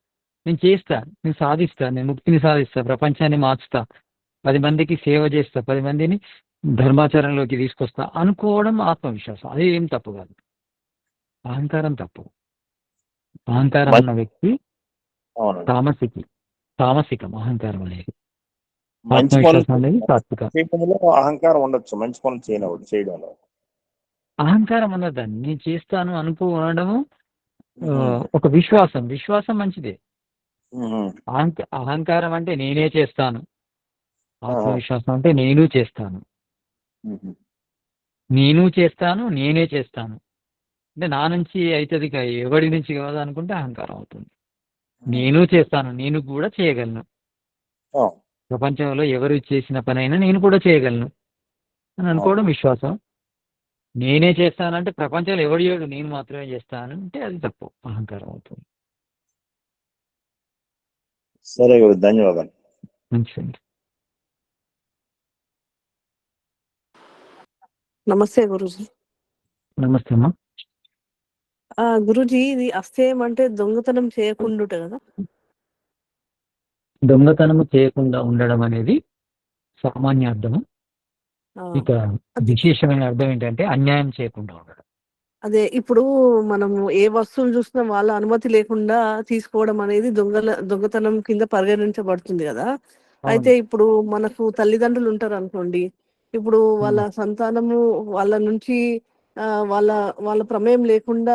నేను చేస్తా, నేను సాధిస్తా, నేను ముక్తిని సాధిస్తా, ప్రపంచాన్ని మార్చుతా, 10 మందికి సేవ చేస్తా, 10 మందిని ధర్మాచరణలోకి తీసుకొస్తా అనుకోవడం ఆత్మవిశ్వాసం. అది ఏం తప్పు కాదు. అహంకారం తప్పు. అహంకారం ఉన్న వ్యక్తి తామసికం. అహంకారం అనేది ఆత్మవిశ్వాసం అనేది సాత్వికం. అహంకారం ఉండొచ్చు మంచి పనులు చేయడంలో. అహంకారం అన్నదాన్ని నేను చేస్తాను అనుకోవడము ఒక విశ్వాసం. విశ్వాసం మంచిదే. అహంకారం అంటే నేనే చేస్తాను, ఆత్మవిశ్వాసం అంటే నేనే చేస్తాను, నేనే చేస్తాను అంటే నా నుంచి అవుతుంది, ఎవడి నుంచి కాదు అనుకుంటే అహంకారం అవుతుంది. నేను చేస్తాను, నేను కూడా చేయగలను, ప్రపంచంలో ఎవరు చేసిన పనైనా నేను కూడా చేయగలను అని అనుకోవడం విశ్వాసం. నేనే చేస్తానంటే ప్రపంచంలో ఎవడు చేయడు, నేను మాత్రమే చేస్తానంటే అది తప్పు, అహంకారం అవుతుంది. సరే, ధన్యవాదాలు. మంచిదండి. నమస్తే గురూజీ. నమస్తే అమ్మా. గురూజీ, ఇది అస్థేయం అంటే దొంగతనం చేయకుండుట కదా? దొంగతనము చేయకుండా ఉండడం అనేది సామాన్య అర్థము. ఆ, ఇక అది విశేషమైన అర్థం ఏంటంటే అన్యాయం చేయకుండా ఉండడం. అదే ఇప్పుడు మనము ఏ వస్తువులు చూసినా వాళ్ళ అనుమతి లేకుండా తీసుకోవడం అనేది దొంగతనం కింద పరిగణించబడుతుంది కదా. అయితే అవును. ఇప్పుడు మనకు తల్లిదండ్రులు ఉంటారు అనుకోండి. ఇప్పుడు వాళ్ళ సంతానము వాళ్ళ నుంచి వాళ్ళ వాళ్ళ ప్రమేయం లేకుండా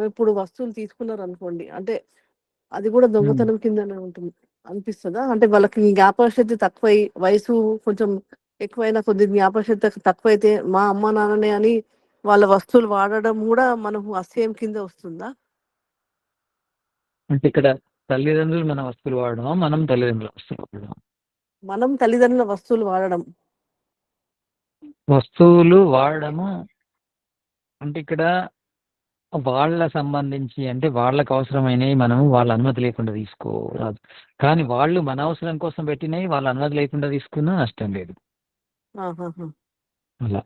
ఇప్పుడు వస్తువులు తీసుకున్నారు అనుకోండి, అంటే అది కూడా దొంగతనం కిందనే ఉంటుంది అనిపిస్తుందా? అంటే వాళ్ళకి జ్ఞాపకశక్తి తక్కువై వయసు కొంచెం ఎక్కువైనా కొద్ది జ్ఞాపకశక్తి తక్కువైతే మా అమ్మ నాన్ననే అని వాళ్ళ వస్తువులు వాడడం కూడా మనకు అస్థేయం కింద వస్తుందా? అంటే ఇక్కడ తల్లిదండ్రులు మన వస్తువులు వాడడమా, మనం తల్లిదండ్రుల వస్తువులు వాడడమా? మనం తల్లిదండ్రుల వస్తువులు వాడడం. వస్తువులు వాడడము అంటే ఇక్కడ వాళ్ళ సంబంధించి అంటే వాళ్ళకు అవసరమైనవి మనం వాళ్ళ అనుమతి లేకుండా తీసుకోరాదు. కానీ వాళ్ళు మన అవసరం కోసం పెట్టినవి వాళ్ళ అనుమతి లేకుండా తీసుకున్నా నష్టం లేదు. ఆహాహా. అలా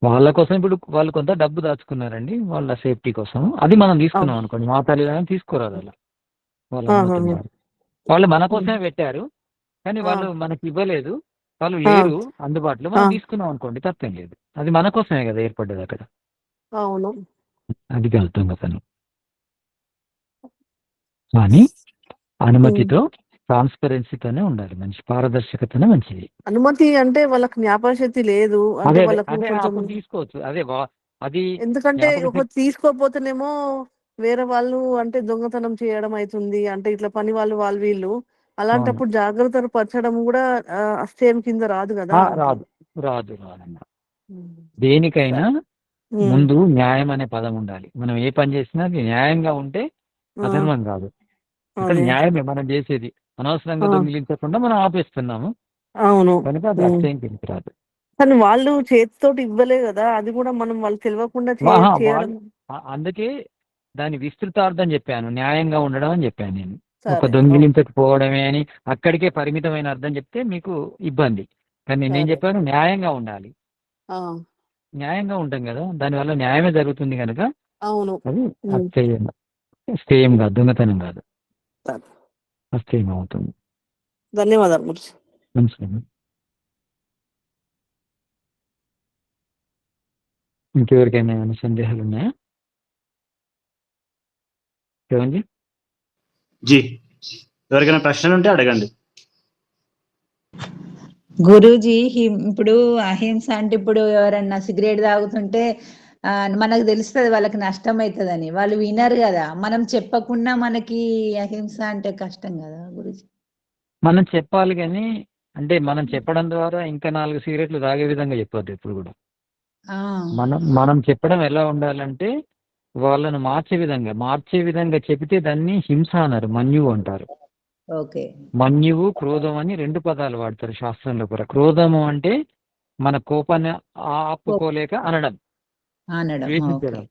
వాళ్ళ కోసం ఇప్పుడు వాళ్ళు కొంత డబ్బు దాచుకున్నారండి వాళ్ళ సేఫ్టీ కోసం, అది మనం తీసుకున్నాం అవును. అనుకోండి, మా తల్లిదండ్రులు తీసుకోరాదు అలా వాళ్ళ అనుమతి ఆహాహా. ఉన్నారు. వాళ్ళు మన కోసమే పెట్టారు కానీ ఆ, వాళ్ళు మనకి ఇవ్వలేదు, వాళ్ళు ఆ, లేరు అందుబాటులో, ఆ, మనం తీసుకున్నాం అనుకోండి తప్పేం లేదు. అది మన కోసమే కదా ఏర్పడ్డది అక్కడ. అవును. అది కాదు దొంగతనం. కానీ ఉమ్. అనుమతితో ట్రాన్స్పరెన్సీతోనే ఉండాలి, మనిషి పారదర్శకతనే మంచిది. అనుమతి అంటే వాళ్ళకి జ్ఞాపకశక్తి లేదు అంటే అదే అదే వాళ్ళకు అదే కొంచెం, అప్పుడు తీసుకోవచ్చు. అదే అది ఎందుకంటే జ్ఞాపక ఒక తీసుకోపోతేనేమో వేరే వాళ్ళు అంటే దొంగతనం చేయడం అవుతుంది, అంటే ఇట్లా పని వాళ్ళు వీళ్ళు అవును. అలాంటప్పుడు జాగ్రత్తలు పరచడం కూడా అస్థేయం కింద రాదు కదా అంటున్నా. రాదు రాదు రాదన్న. ఉమ్. దేనికైనా సరే. ఉమ్. ముందు న్యాయం అనే పదం ఉండాలి. మనం ఏ పని చేసినా అది న్యాయంగా ఉంటే ఆ, అధర్మం కాదు. అక్కడ అదే. న్యాయమే మనం చేసేది. అనవసరంగా ఆ, దొంగిలించకుండా మనం ఆపేస్తున్నాము అవును. కనుక అది ఉమ్. అక్షయం కిందికి రాదు. కానీ వాళ్ళు చేతితోటి ఇవ్వలే కదా, అది కూడా మనం వాళ్ళు తెలియకుండా చేయడం. వాళ్ళు అందుకే దాని విస్తృతార్థం చెప్పాను, న్యాయంగా ఉండడం అని చెప్పాను నేను. ఒక సరే, ఓకే. దొంగిలించకపోవడమే అని అక్కడికే పరిమితమైన అర్థం చెప్తే మీకు ఇబ్బంది. కానీ నేను సరే. చెప్పాను న్యాయంగా ఉండాలి. ఆ, న్యాయంగా ఉంటాం కదా, దానివల్ల న్యాయమే జరుగుతుంది కనుక అవును. అది ఉమ్. అస్థేయం. స్థేయం కాదు, దొంగతనం కాదు, సరే. అస్థేయం అవుతుంది. ధన్యవాదాలు గురుజీ. మంచిది. ఇంకెవరికైనా ఏమైనా సందేహాలు ఉన్నాయా? ఏమండి? జీ ఎవరికైనా ప్రశ్నలు ఉంటే అడగండి. గురూజీ, ఇప్పుడు అహింస అంటే ఇప్పుడు ఎవరన్నా సిగరెట్ తాగుతుంటే మనకు తెలుస్తుంది వాళ్ళకి నష్టం అవుతుందని, వాళ్ళు వినరు కదా. మనం చెప్పకుండా మనకి అహింస అంటే కష్టం కదా గురూజీ. మనం చెప్పాలి కానీ అంటే మనం చెప్పడం ద్వారా ఇంకా 4 సిగరెట్లు తాగే విధంగా చెప్పొద్దు ఎప్పుడు కూడా. ఆ, మనం చెప్పడం ఎలా ఉండాలంటే వాళ్ళను మార్చే విధంగా చెబితే దాన్ని హింస అన్నారు, మన్యువు అంటారు. ఓకే. మన్యువు క్రోధం అని 2 పదాలు వాడతారు శాస్త్రంలో కూడా. క్రోధము అంటే మన కోపాన్ని ఆపుకోలేక అనడం, అనడం. ఓకే. ద్వేషించడం,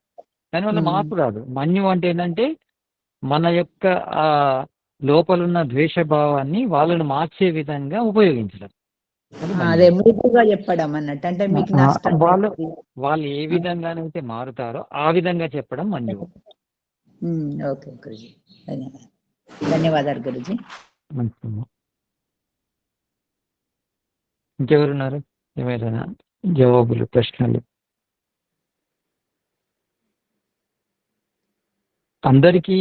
దానివల్ల మార్పు రాదు. మన్యువు అంటే ఏంటంటే మన యొక్క ఆ లోపలున్న ద్వేషభావాన్ని వాళ్ళను మార్చే విధంగా ఉపయోగించడం, అది అదే మన్యువు. మృదువుగా చెప్పడం అన్నట్టు, అంటే మీకు నష్టం అవుతుంది. వాళ్ళు ఏ విధంగానైతే మారుతారో ఆ విధంగా చెప్పడం మన్యువు. ఓకే గురూజీ, ధన్యవాదాలు గురూజీ. మంచిది. ఇంకెవరున్నారు? ఏమైనా జవాబులు, ప్రశ్నలు? అందరికీ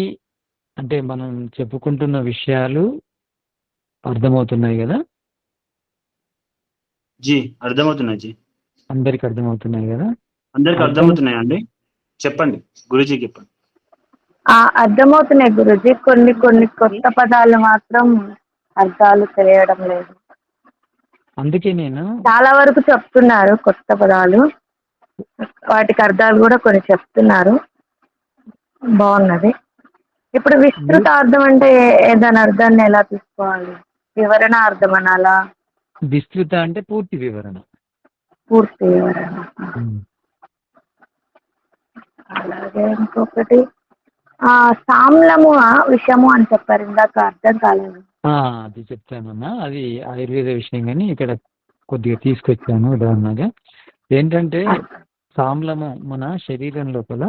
అంటే మనం చెప్పుకుంటున్న విషయాలు అర్థమవుతున్నాయి కదా? జీ అర్థమవుతున్నాయి జీ. అందరికి అర్థమవుతున్నాయి కదా? అందరికి అర్థమవుతున్నాయా అండి? చెప్పండి, గురూజీకి చెప్పండి. అర్థమవుతున్నాయి గురుజీ. కొన్ని కొన్ని కొత్త పదాలు మాత్రం అర్థాలు తెలియడం లేదు. అందుకే నేను చాలా వరకు చెప్తున్నారు కొత్త పదాలు, వాటికి అర్థాలు కూడా కొన్ని చెప్తున్నారు, బాగున్నది. ఇప్పుడు విస్తృత అర్థం అంటే ఏదైనా అర్థాన్ని ఎలా తీసుకోవాలి? వివరణ అర్థం అనాలా? విస్తృత అంటే పూర్తి వివరణ. పూర్తి వివరణ. అలాగే ఇంకొకటి సామ్లము విషము అని చెప్పారు ఇందాక, అర్థం కాలేదు. అది చెప్తానన్నా. అది ఆయుర్వేద విషయం, కానీ ఇక్కడ కొద్దిగా తీసుకొచ్చాను ఉదాహరణగా. ఏంటంటే సామ్లము మన శరీరం లోపల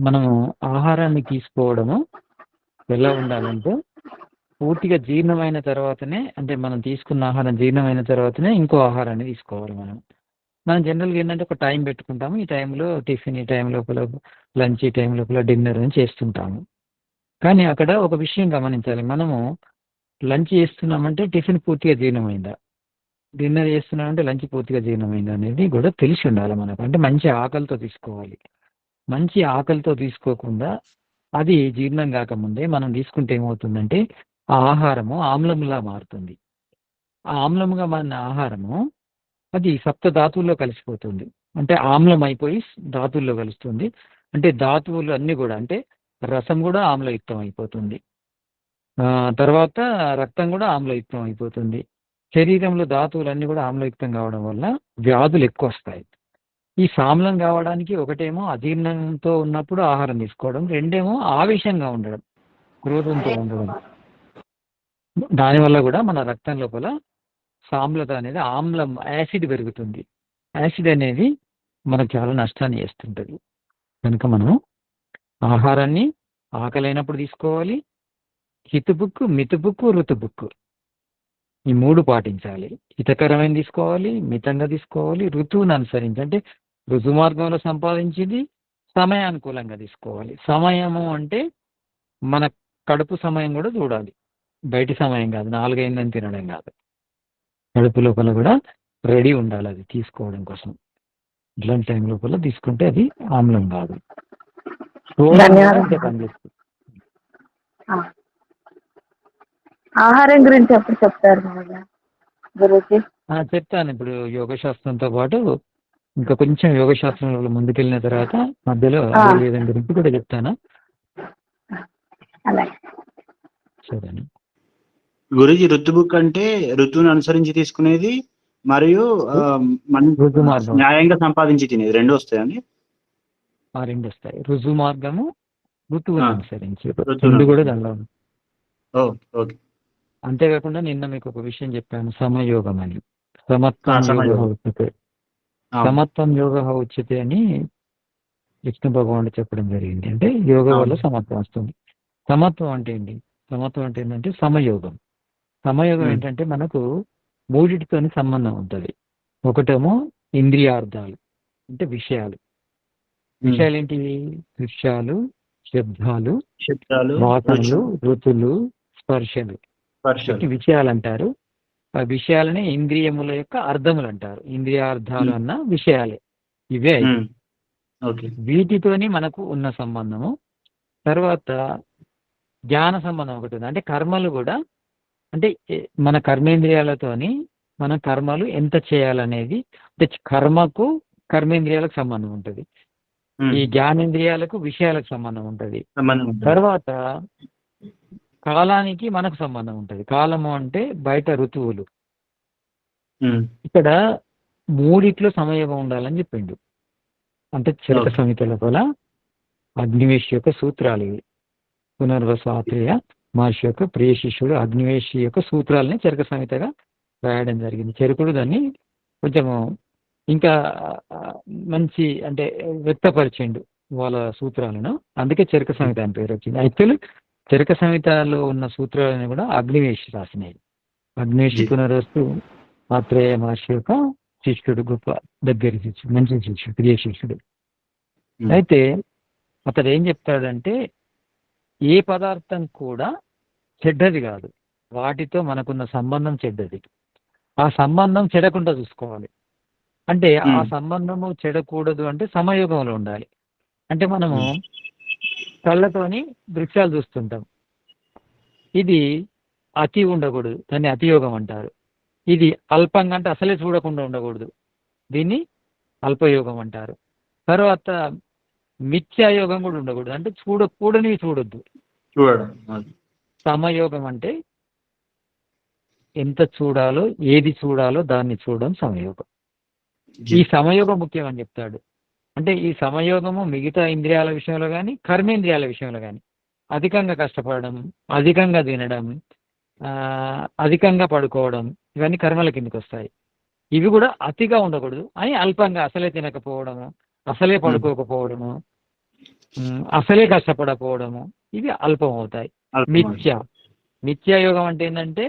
మనము ఆహారాన్ని తీసుకోవడము ఎలా ఉండాలంటే, పూర్తిగా జీర్ణమైన తర్వాతనే, అంటే మనం తీసుకున్న ఆహారం జీర్ణమైన తర్వాతనే ఇంకో ఆహారాన్ని తీసుకోవాలి. మనం జనరల్గా ఏంటంటే ఒక టైం పెట్టుకుంటాము. ఈ టైంలో టిఫిన్, ఈ టైం లోపల లంచ్, ఈ టైం లోపల డిన్నర్ అని చేస్తుంటాము. కానీ అక్కడ ఒక విషయం గమనించాలి. మనము లంచ్ చేస్తున్నామంటే టిఫిన్ పూర్తిగా జీర్ణమైందా, డిన్నర్ చేస్తున్నామంటే లంచ్ పూర్తిగా జీర్ణమైందా అనేది కూడా తెలిసి ఉండాలి మనకు. అంటే మంచి ఆకలితో తీసుకోవాలి. మంచి ఆకలితో తీసుకోకుండా అది జీర్ణం కాకముందే మనం తీసుకుంటే ఏమవుతుందంటే ఆ ఆహారము ఆమ్లంలా మారుతుంది. ఆ ఆమ్లంగా మారిన ఆహారము అది సప్త ధాతువుల్లో కలిసిపోతుంది. అంటే ఆమ్లం అయిపోయి ధాతువుల్లో కలుస్తుంది. అంటే ధాతువులు అన్నీ కూడా, అంటే రసం కూడా ఆమ్లయుక్తం అయిపోతుంది. తర్వాత రక్తం కూడా ఆమ్లయుక్తం అయిపోతుంది. శరీరంలో ధాతువులన్నీ కూడా ఆమ్లయుక్తం కావడం వల్ల వ్యాధులు ఎక్కువ వస్తాయి. ఈ సామ్లం కావడానికి ఒకటేమో అజీర్ణంతో ఉన్నప్పుడు ఆహారం తీసుకోవడం, రెండేమో ఆవేశంగా ఉండడం, క్రోధంతో ఉండడం. దానివల్ల కూడా మన రక్తం లోపల సామ్లత అనేది, ఆమ్లం, యాసిడ్ పెరుగుతుంది. యాసిడ్ అనేది మనకు చాలా నష్టాన్ని చేస్తుంటుంది. కనుక మనం ఆహారాన్ని ఆకలైనప్పుడు తీసుకోవాలి. హితుబుక్కు, మితుబుక్కు, ఋతుబుక్కు, ఈ 3 పాటించాలి. హితకరమైన తీసుకోవాలి, మితంగా తీసుకోవాలి, ఋతువును అనుసరించి, అంటే ఋతు మార్గంలో సంపాదించింది సమయానుకూలంగా తీసుకోవాలి. సమయము అంటే మన కడుపు సమయం కూడా చూడాలి. బయటి సమయం కాదు, 4 అయిందని తినడం కాదు. కడుపు లోపల కూడా రెడీ ఉండాలి అది తీసుకోవడం కోసం. ఇట్లాంటి టైం లోపల తీసుకుంటే అది ఆమ్లం కాదు. పనిచేస్తుంది. ఆహారం గురించి ఎప్పుడు చెప్తారు గురుజీ? చెప్తాను. ఇప్పుడు యోగ శాస్త్రంతో పాటు ఇంకా కొంచెం యోగ శాస్త్రంలో ముందుకెళ్ళిన తర్వాత మధ్యలో ఆయుర్వేదం గురించి కూడా చెప్తాను. సరేనా గురుజీ, ఋతుబుక్ అంటే ఋతువును అనుసరించి తీసుకునేది మరియు న్యాయంగా సంపాదించి తినేది, 2 వస్తాయండి? 2 వస్తాయి. రుజు మార్గము, ఋతువును అనుసరించి, 2 కూడా దానిలో. ఓకే. అంతేకాకుండా నిన్న మీకు ఒక విషయం చెప్పాను, సమయోగం అని. సమత్వం యోగ ఉచ్యతే, సమత్వం యోగ ఉచ్యతే అని విష్ణు భగవానుడు చెప్పడం జరిగింది. అంటే యోగం వల్ల సమత్వం వస్తుంది. సమత్వం అంటే ఏంటి? సమత్వం అంటే ఏంటంటే సమయోగం. సమయోగం ఏంటంటే మనకు 3 సంబంధం ఉంటుంది. ఒకటేమో ఇంద్రియార్థాలు, అంటే విషయాలు. విషయాలు ఏంటివి? దృశ్యాలు, శబ్దాలు, వాసనలు, రుచులు, స్పర్శలు, విషయాలు అంటారు. ఆ విషయాలనే ఇంద్రియముల యొక్క అర్థములు అంటారు. ఇంద్రియార్థాలు అన్న విషయాలే ఇవే. వీటితోని మనకు ఉన్న సంబంధము. తర్వాత జ్ఞాన సంబంధం ఒకటి ఉంది. అంటే కర్మలు కూడా, అంటే మన కర్మేంద్రియాలతోని మన కర్మలు ఎంత చేయాలనేది, అంటే కర్మకు కర్మేంద్రియాలకు సంబంధం ఉంటుంది. ఈ జ్ఞానేంద్రియాలకు విషయాలకు సంబంధం ఉంటుంది. తర్వాత కాలానికి మనకు సంబంధం ఉంటుంది. కాలము అంటే బయట ఋతువులు. ఇక్కడ 3 సమయోగం ఉండాలని చెప్పిండు. అంటే చరక సంహిత లోపల అగ్నివేశి యొక్క సూత్రాలు ఇవి. పునర్వసాత్రేయ మహర్షి యొక్క ప్రియ శిష్యుడు అగ్నివేశి యొక్క సూత్రాలని చరక సంహితగా రాయడం జరిగింది. చరకుడు దాన్ని కొంచెము ఇంకా మంచి, అంటే వ్యక్తపరిచిండు వాళ్ళ సూత్రాలను. అందుకే చరక సంహిత అని పేరు వచ్చింది. యాక్చువల్లీ చరక సంహితలో ఉన్న సూత్రాలని కూడా అగ్నివేశి రాసినాయి. అగ్నివేశి పునర్వసు ఆత్రేయ మహర్షి యొక్క శిష్యుడు, గొప్ప దగ్గర శిష్యుడు, మంచి శిష్యుడు, ప్రియ శిష్యుడు. అయితే అతడు ఏం చెప్తాడంటే, ఏ పదార్థం కూడా చెడ్డది కాదు, వాటితో మనకున్న సంబంధం చెడ్డది. ఆ సంబంధం చెడకుండా చూసుకోవాలి. అంటే ఆ సంబంధము చెడకూడదు అంటే సమయోగంలో ఉండాలి. అంటే మనము కళ్ళతోని దృశ్యాలు చూస్తుంటాం. ఇది అతి ఉండకూడదు, దాన్ని అతియోగం అంటారు. ఇది అల్పంగా అంటే అసలే చూడకుండా ఉండకూడదు, దీన్ని అల్పయోగం అంటారు. తర్వాత మిథ్యాయోగం కూడా ఉండకూడదు, అంటే చూడకూడనివి చూడొద్దు. సమయోగం అంటే ఎంత చూడాలో, ఏది చూడాలో దాన్ని చూడడం సమయోగం. ఈ సమయోగం ముఖ్యం అని చెప్తాడు. అంటే ఈ సమయోగము మిగతా ఇంద్రియాల విషయంలో కానీ కర్మేంద్రియాల విషయంలో కానీ అధికంగా కష్టపడడం, అధికంగా తినడం, అధికంగా పడుకోవడం, ఇవన్నీ కర్మల కిందకి వస్తాయి. ఇవి కూడా అతిగా ఉండకూడదు అని అల్పంగా అసలే తినకపోవడము, అసలే పడుకోకపోవడము, అసలే కష్టపడకపోవడము, ఇవి అల్పం అవుతాయి. మిథ్యాయోగం అంటే ఏంటంటే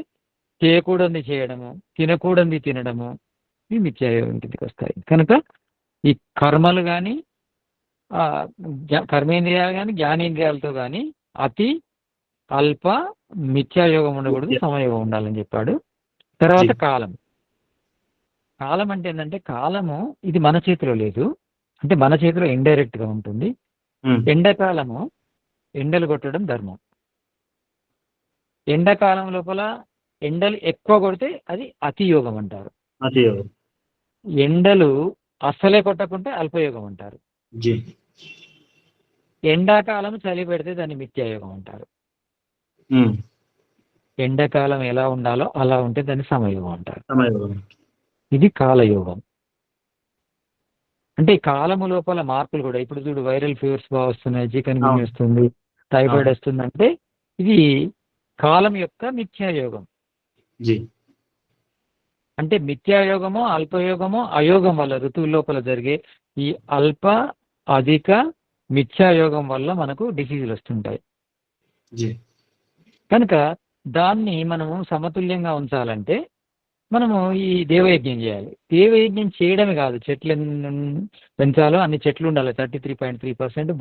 చేయకూడనిది చేయడము, తినకూడనిది తినడము, ఇవి మిథ్యాయోగం కిందకి వస్తాయి. కనుక ఈ కర్మలు కానీ కర్మేంద్రియాలు కానీ జ్ఞానేంద్రియాలతో కానీ అతి అల్ప మిథ్యాయోగం ఉండకూడదు, సమయోగం ఉండాలని చెప్పాడు. తర్వాత కాలం. కాలం అంటే ఏంటంటే కాలము ఇది మన చేతిలో లేదు, అంటే మన చేతిలో ఇండైరెక్ట్ గా ఉంటుంది. ఎండాకాలము ఎండలు కొట్టడం ధర్మం. ఎండాకాలం లోపల ఎండలు ఎక్కువ కొడితే అది అతియోగం అంటారు. ఎండలు అస్సలే కొట్టకుంటే అల్పయోగం అంటారు. ఎండాకాలం చలి పెడితే దాన్ని మిథ్యాయోగం అంటారు. ఎండాకాలం ఎలా ఉండాలో అలా ఉంటే దాన్ని సమయోగం అంటారు. ఇది కాలయోగం. అంటే ఈ కాలము లోపల మార్పులు కూడా, ఇప్పుడు చూడు వైరల్ ఫీవర్స్ బాగా వస్తున్నాయి, చికెన్ గున్య వస్తుంది, టైఫాయిడ్ వస్తుంది, అంటే ఇది కాలం యొక్క మిథ్యాయోగం. అంటే మిథ్యాయోగము, అల్పయోగము, అయోగం వల్ల ఋతువు లోపల జరిగే ఈ అల్ప అధిక మిథ్యాయోగం వల్ల మనకు డిసీజులు వస్తుంటాయి. కనుక దాన్ని మనము సమతుల్యంగా ఉంచాలంటే మనము ఈ దేవయజ్ఞం చేయాలి. దేవయజ్ఞం చేయడమే కాదు, చెట్లు పెంచాలో అన్ని చెట్లు ఉండాలి. 33.3%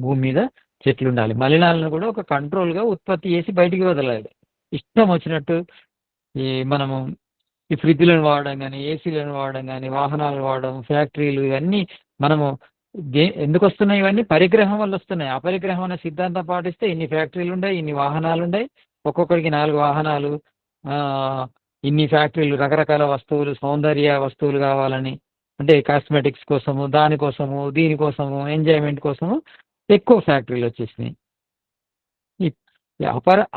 భూమి మీద చెట్లు ఉండాలి. మలినాలను కూడా ఒక కంట్రోల్గా ఉత్పత్తి చేసి బయటికి వదలాలి. ఇష్టం వచ్చినట్టు ఈ మనము ఈ ఫ్రిడ్జ్లను వాడడం కానీ, ఏసీలను వాడడం కానీ, వాహనాలు వాడడం, ఫ్యాక్టరీలు, ఇవన్నీ మనము ఎందుకు వస్తున్నాయి? ఇవన్నీ పరిగ్రహం వల్ల వస్తున్నాయి. అపరిగ్రహం అనే సిద్ధాంతం పాటిస్తే ఇన్ని ఫ్యాక్టరీలు ఉన్నాయి, ఇన్ని వాహనాలు ఉన్నాయి, ఒక్కొక్కరికి 4 వాహనాలు, ఇన్ని ఫ్యాక్టరీలు, రకరకాల వస్తువులు, సౌందర్య వస్తువులు కావాలని, అంటే కాస్మెటిక్స్ కోసము, దానికోసము, దీనికోసము, ఎంజాయ్మెంట్ కోసము ఎక్కువ ఫ్యాక్టరీలు వచ్చేసినాయి.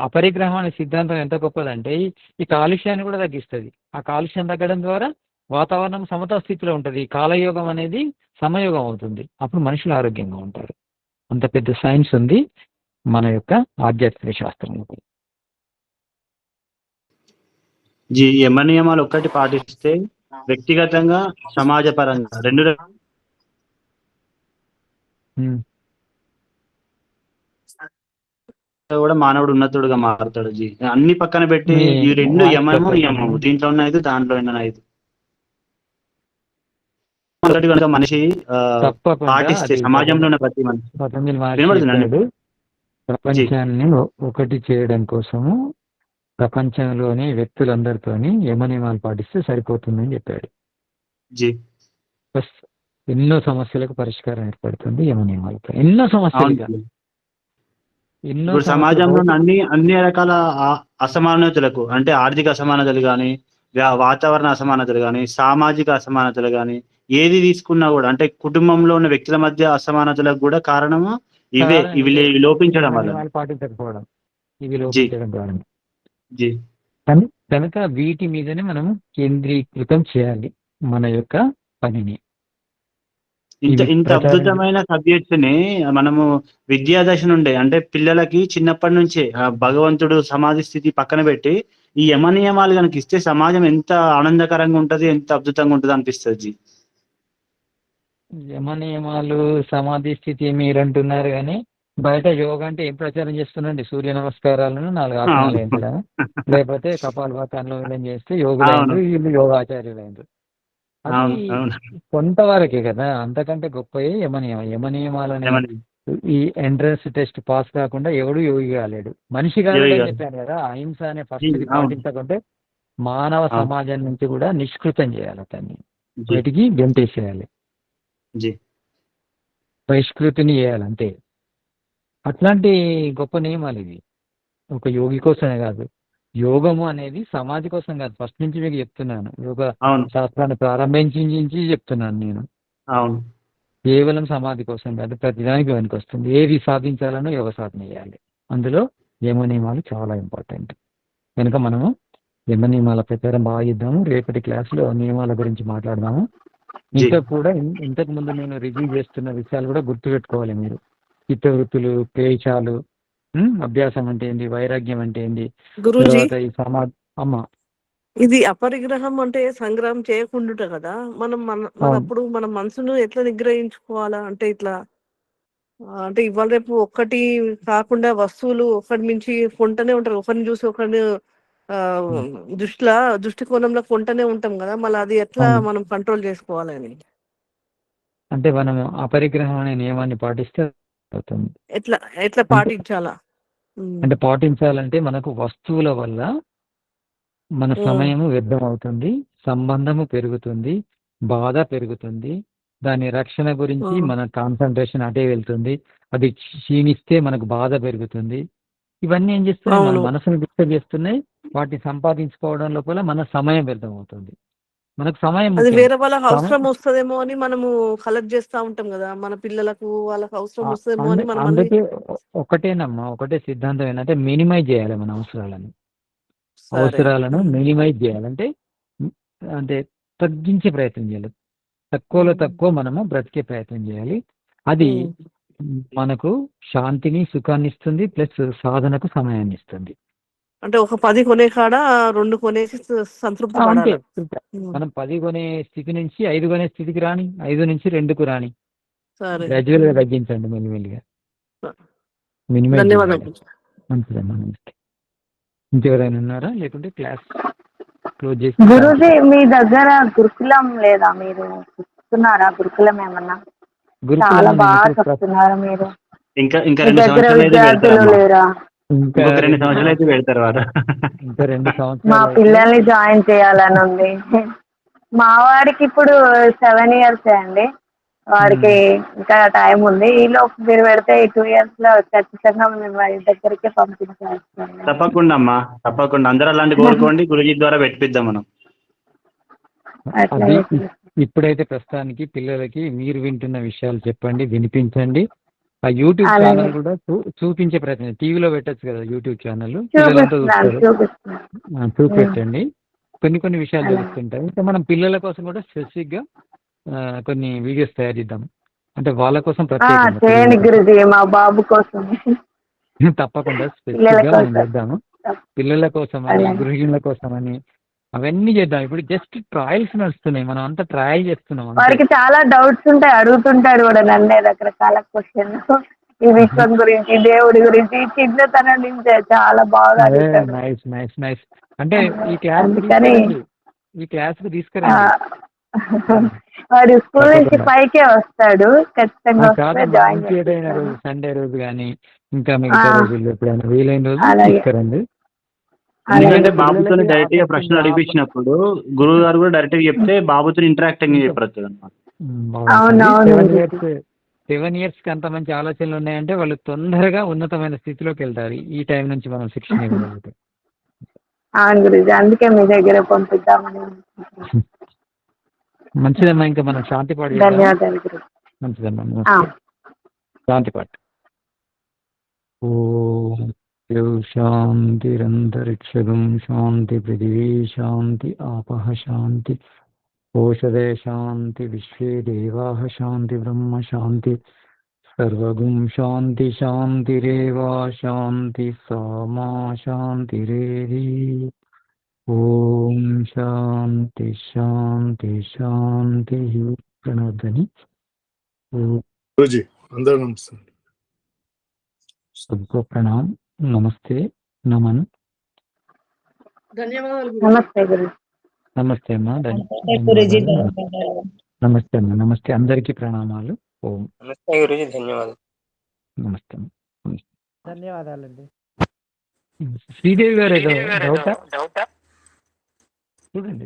అపరిగ్రహం అనే సిద్ధాంతం ఎంత గొప్పదంటే ఈ కాలుష్యాన్ని కూడా తగ్గిస్తుంది. ఆ కాలుష్యం తగ్గడం ద్వారా వాతావరణం సమతా స్థితిలో ఉంటుంది. కాలయోగం అనేది సమయోగం అవుతుంది. అప్పుడు మనుషులు ఆరోగ్యంగా ఉంటారు. అంత పెద్ద సైన్స్ ఉంది మన యొక్క ఆధ్యాత్మిక శాస్త్రంలో. యమ నియమాలు ఒక్కటి పాటిస్తే వ్యక్తిగతంగా, సమాజపరంగా రెండు కూడా మానవుడు ఉన్నతుడుగా మారుతాడు. జీ అన్ని పక్కన పెట్టి ఈ రెండు యమము నియమము, దీంట్లో ఉన్నది దాంట్లో ఉన్నది మనిషి పాటిస్తే సమాజంలో ఉన్న ప్రతి మనిషి ప్రపంచాన్ని ఒకటి చేయడం కోసము ప్రపంచంలోని వ్యక్తులందరితోని యమ నియమాలు పాటిస్తే సరిపోతుందని చెప్పాడు. ఎన్నో సమస్యలకు పరిష్కారం ఏర్పడుతుంది యమ నియమాలతో. ఎన్నో సమస్యలు, ఇప్పుడు సమాజంలో అన్ని రకాల అసమానతలకు, అంటే ఆర్థిక అసమానతలు కానీ, వాతావరణ అసమానతలు కానీ, సామాజిక అసమానతలు కానీ, ఏది తీసుకున్నా కూడా, అంటే కుటుంబంలో ఉన్న వ్యక్తుల మధ్య అసమానతలకు కూడా కారణము ఇవి లోపించడం వల్ల, పాటించకపోవడం, ఇవి లోపించడం ద్వారా. కనుక వీటి మీదనే మనం కేంద్రీకృతం చేయాలి మన యొక్క పనిని. ఇంత అద్భుతమైన సబ్జెక్ట్స్ ని మనము విద్యాదశ నుండే, అంటే పిల్లలకి చిన్నప్పటి నుంచే భగవంతుడు సమాధి స్థితి పక్కన పెట్టి ఈ యమ నియమాలు కనుక ఇస్తే సమాజం ఎంత ఆనందకరంగా ఉంటది, ఎంత అద్భుతంగా ఉంటది అనిపిస్తుంది. యమ నియమాలు, సమాధి స్థితి మీరంటున్నారు కానీ బయట యోగా అంటే ఏం ప్రచారం చేస్తున్నాండి? సూర్య నమస్కారాలను 4 ఆసనాలు వేయించడం, లేకపోతే కపాలభాతాలను చేస్తే యోగులైనరు, వీళ్ళు యోగాచార్యులైనరు. అది కొంతవరకే కదా, అంతకంటే గొప్ప యమ నియమాలని. ఈ ఎంట్రన్స్ టెస్ట్ పాస్ కాకుండా ఎవడు యోగి కాలేడు, మనిషి కాలేడు అని చెప్పాను కదా. అహింస అనే ఫస్ట్ పాటించకుంటే మానవ సమాజం నుంచి కూడా నిష్కృతం చేయాలి, అతన్ని బయటికి గెంటేసేయాలి, బహిష్కృతిని చేయాలి అంతే. అట్లాంటి గొప్ప నియమాలు ఇవి. ఒక యోగి కోసమే కాదు, యోగము అనేది సమాధి కోసం కాదు. ఫస్ట్ నుంచి మీకు చెప్తున్నాను, యోగ శాస్త్రాన్ని ప్రారంభించి చెప్తున్నాను నేను. కేవలం సమాధి కోసం కాదు, ప్రతిదానికి వెనక వస్తుంది. ఏది సాధించాలనో యోగ సాధన చేయాలి. అందులో యమ నియమాలు చాలా ఇంపార్టెంట్. కనుక మనము యమ నియమాల ప్రకారం బాగా ఇద్దాము. రేపటి క్లాసులో నియమాల గురించి మాట్లాడదాము. ఇంకా కూడా ఇంతకు ముందు నేను రివ్యూ చేస్తున్న విషయాలు కూడా గుర్తుపెట్టుకోవాలి మీరు. చిత్తవృత్తులు, క్లేశాలు, అభ్యాసం అంటే ఏంది, వైరాగ్యం అంటే ఏంది, గురూజీ తర్వాత ఈ అమ్మ ఇది అపరిగ్రహం అంటే సంగ్రహం చేయకుండా కదా. మనప్పుడు మన మనసును ఎట్లా నిగ్రహించుకోవాలా అంటే ఇట్లా అంటే ఇవాళ రేపు ఒక్కటి కాకుండా వస్తువులు ఒకటి మించి కొంటనే ఉంటారు. ఒకరిని చూసి ఒకరిని దృష్టి కోణంలో కొంటనే ఉంటాం కదా. మళ్ళీ అది ఎట్లా మనం కంట్రోల్ చేసుకోవాలని అంటే మనం అపరిగ్రహం అనే నియమాన్ని పాటిస్తే అవుతుంది. ఎట్లా పాటించాలా అంటే పాటించాలంటే మనకు వస్తువుల వల్ల మన సమయము వ్యర్థం అవుతుంది, సంబంధము పెరుగుతుంది, బాధ పెరుగుతుంది, దాని రక్షణ గురించి మన కాన్సన్ట్రేషన్ అటే వెళ్తుంది, అది క్షీణిస్తే మనకు బాధ పెరుగుతుంది. ఇవన్నీ ఏం చేస్తున్నాయి, మన మనసును డిస్టర్బ్ చేస్తున్నాయి. వాటిని సంపాదించుకోవడం లోపల మన సమయం వ్యర్థం అవుతుంది. మనకు సమయం అది వేరే వాళ్ళకి అవసరం వస్తుందేమో అని మనము కలెక్ట్ చేస్తా ఉంటాం కదా. మన పిల్లలకు వాళ్ళకి అవసరం వస్తుందేమో అని మనం అందుకే ఒకటే సిద్ధాంతం ఏంటంటే మినిమైజ్ చేయాలి మన అవసరాలను మినిమైజ్ చేయాలంటే అంటే తగ్గించే ప్రయత్నం చేయాలి. తక్కువలో తక్కువ మనము బ్రతికే ప్రయత్నం చేయాలి. అది మనకు శాంతిని, సుఖాన్ని ఇస్తుంది, ప్లస్ సాధనకు సమయాన్ని ఇస్తుంది. అంటే ఒక 10 కొనే కాడ 2 కొనేసి సంతృప్తి పడాలి. మనం 10 కొనే స్థితి నుంచి 5 కొనే స్థితికి రాని, 5 నుంచి 2కు రాని, గ్రాడ్యువల్ గా తగ్గించండి మెల్లిమెల్లిగా. ధన్యవాదాలు. మంచిదమ్మా, నమస్తే. ఇంకెవరైనా ఉన్నారా, లేకుంటే క్లాస్ క్లోజ్ చేసి? గురూజీ మీ దగ్గర గురుకులం లేదా? మీరు చెప్తున్నారా గురుకులం ఏమన్నా? చాలా బాగా చెప్తున్నారు మీరు. ఇంకా విద్యార్థులు లేరా? ఇంకా 2 సంవత్సరాలు అయితే పెడతారు వారు. ఇంకా 2 సంవత్సరాలు మా పిల్లల్ని జాయిన్ చేయాలని ఉంది. మా వాడికి ఇప్పుడు 7 years అండి. వాడికి ఇంకా టైం ఉంది. ఈలోపు మీరు పెడితే 2 years లో ఖచ్చితంగా మేము వాడి దగ్గరికి పంపించేస్తాం. తప్పకుండా అమ్మా, తప్పకుండా. అందరూ అలాంటి కోరుకోండి, గురుజీ ద్వారా పెట్టిద్దాం మనం. ఇప్పుడైతే ప్రస్తుతానికి పిల్లలకి మీరు వింటున్న విషయాలు చెప్పండి, వినిపించండి. ఆ యూట్యూబ్ ఛానల్ కూడా చూపించే ప్రయత్నం, టీవీలో పెట్టచ్చు కదా యూట్యూబ్ ఛానల్, పిల్లలంతా చూస్తారు, చూపెట్టండి. కొన్ని విషయాలు తెలుస్తుంటాయి. ఇంకా మనం పిల్లల కోసం కూడా స్పెసిఫిక్ గా కొన్ని వీడియోస్ తయారు చేద్దాం. అంటే వాళ్ళ కోసం ప్రత్యేకంగా మా బాబు కోసం తప్పకుండా స్పెసిఫిక్ గా మనం చేద్దాము. పిల్లల కోసం అని, గృహిణుల కోసం అని, అవన్నీ చేద్దాం. ఇప్పుడు జస్ట్ ట్రయల్స్ నడుస్తున్నాయి, మనం అంతా ట్రయల్ చేస్తున్నాం. వారికి చాలా డౌట్స్ ఉంటాయి, అడుగుతుంటాడు కూడా నన్నే రకరకాల క్వశ్చన్స్ ఈ విశ్వం గురించి, దేవుడి గురించి, చిన్నతనం నుంచే చాలా బాగా. Nice nice nice. అంటే ఈ క్లాస్ కు తీసుకురండి. వాడు స్కూల్ నుంచి 5కే వస్తాడు, ఖచ్చితంగా సండే రోజు కానీ ఇంకా మిగతా రోజుల్లో ఎప్పుడైనా వీలైన రోజు తీసుకురండి. ఎందుకంటే బాబుతో డైరెక్ట్ గా ప్రశ్నలు అడిపించినప్పుడు గురువు గారు కూడా డైరెక్ట్ గా చెప్తే బాబుతో ఇంటరాక్టింగ్ చెప్పచ్చు అనమాట. 7 years కి అంత మంచి ఆలోచనలు ఉన్నాయంటే వాళ్ళు తొందరగా ఉన్నతమైన స్థితిలోకి వెళ్తారు ఈ టైం నుంచి మనం శిక్షణ ఇవ్వగలిగితే. అవును గురుజీ, అందుకే మీ దగ్గర పంపిద్దామని. మంచిదమ్మా, ఇంకా మనం శాంతి పాట. ధన్యవాదాలు. మంచిదమ్మా, శాంతి పాట. ఓ శాంతిరంతరిక్షగం శాంతి, పృథివీ శాంతి, ఆపః శాంతి, ఓషధే శాంతి, విశ్వే దేవాః శాంతి, బ్రహ్మ శాంతి, సర్వగుం శాంతి శాంతిరేవా శాంతి, సామా శాంతిరేవి. ఓం శాంతి శాంతి శాంతి. ప్రణవధ్వని. అందరూ నమస్తే. सबको प्रणाम, नमस्ते, नमन. ధన్యవాదాలు. నమస్తే గురు. నమస్తే అమ్మా, నమస్తే అమ్మా, నమస్తే. అందరికీ ప్రణామాలు. ఓం. నమస్తే గురుజీ, ధన్యవాదాలు. నమస్తే. ధన్యవాదాలండి. శ్రీదేవి గారు ఏదో డౌటా చూడండి.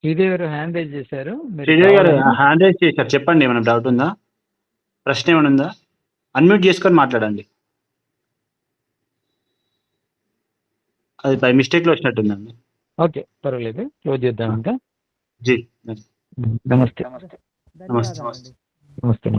శ్రీదేవి గారు హ్యాండ్ రైజ్ చేశారు. శ్రీదేవి గారు హ్యాండ్ రైజ్ చేశారు, చెప్పండి. ఏమైనా డౌట్ ఉందా, ప్రశ్న ఏమైనా ఉందా? అన్మ్యూట్ చేసుకొని మాట్లాడండి. అది బై మిస్టేక్ లో వచ్చినట్టుందండి. ఓకే, పర్వాలేదు, క్లోజ్ చేద్దాం ఇంకా. జీ నమస్తే. ధన్యవాదాలండి. నమస్తే.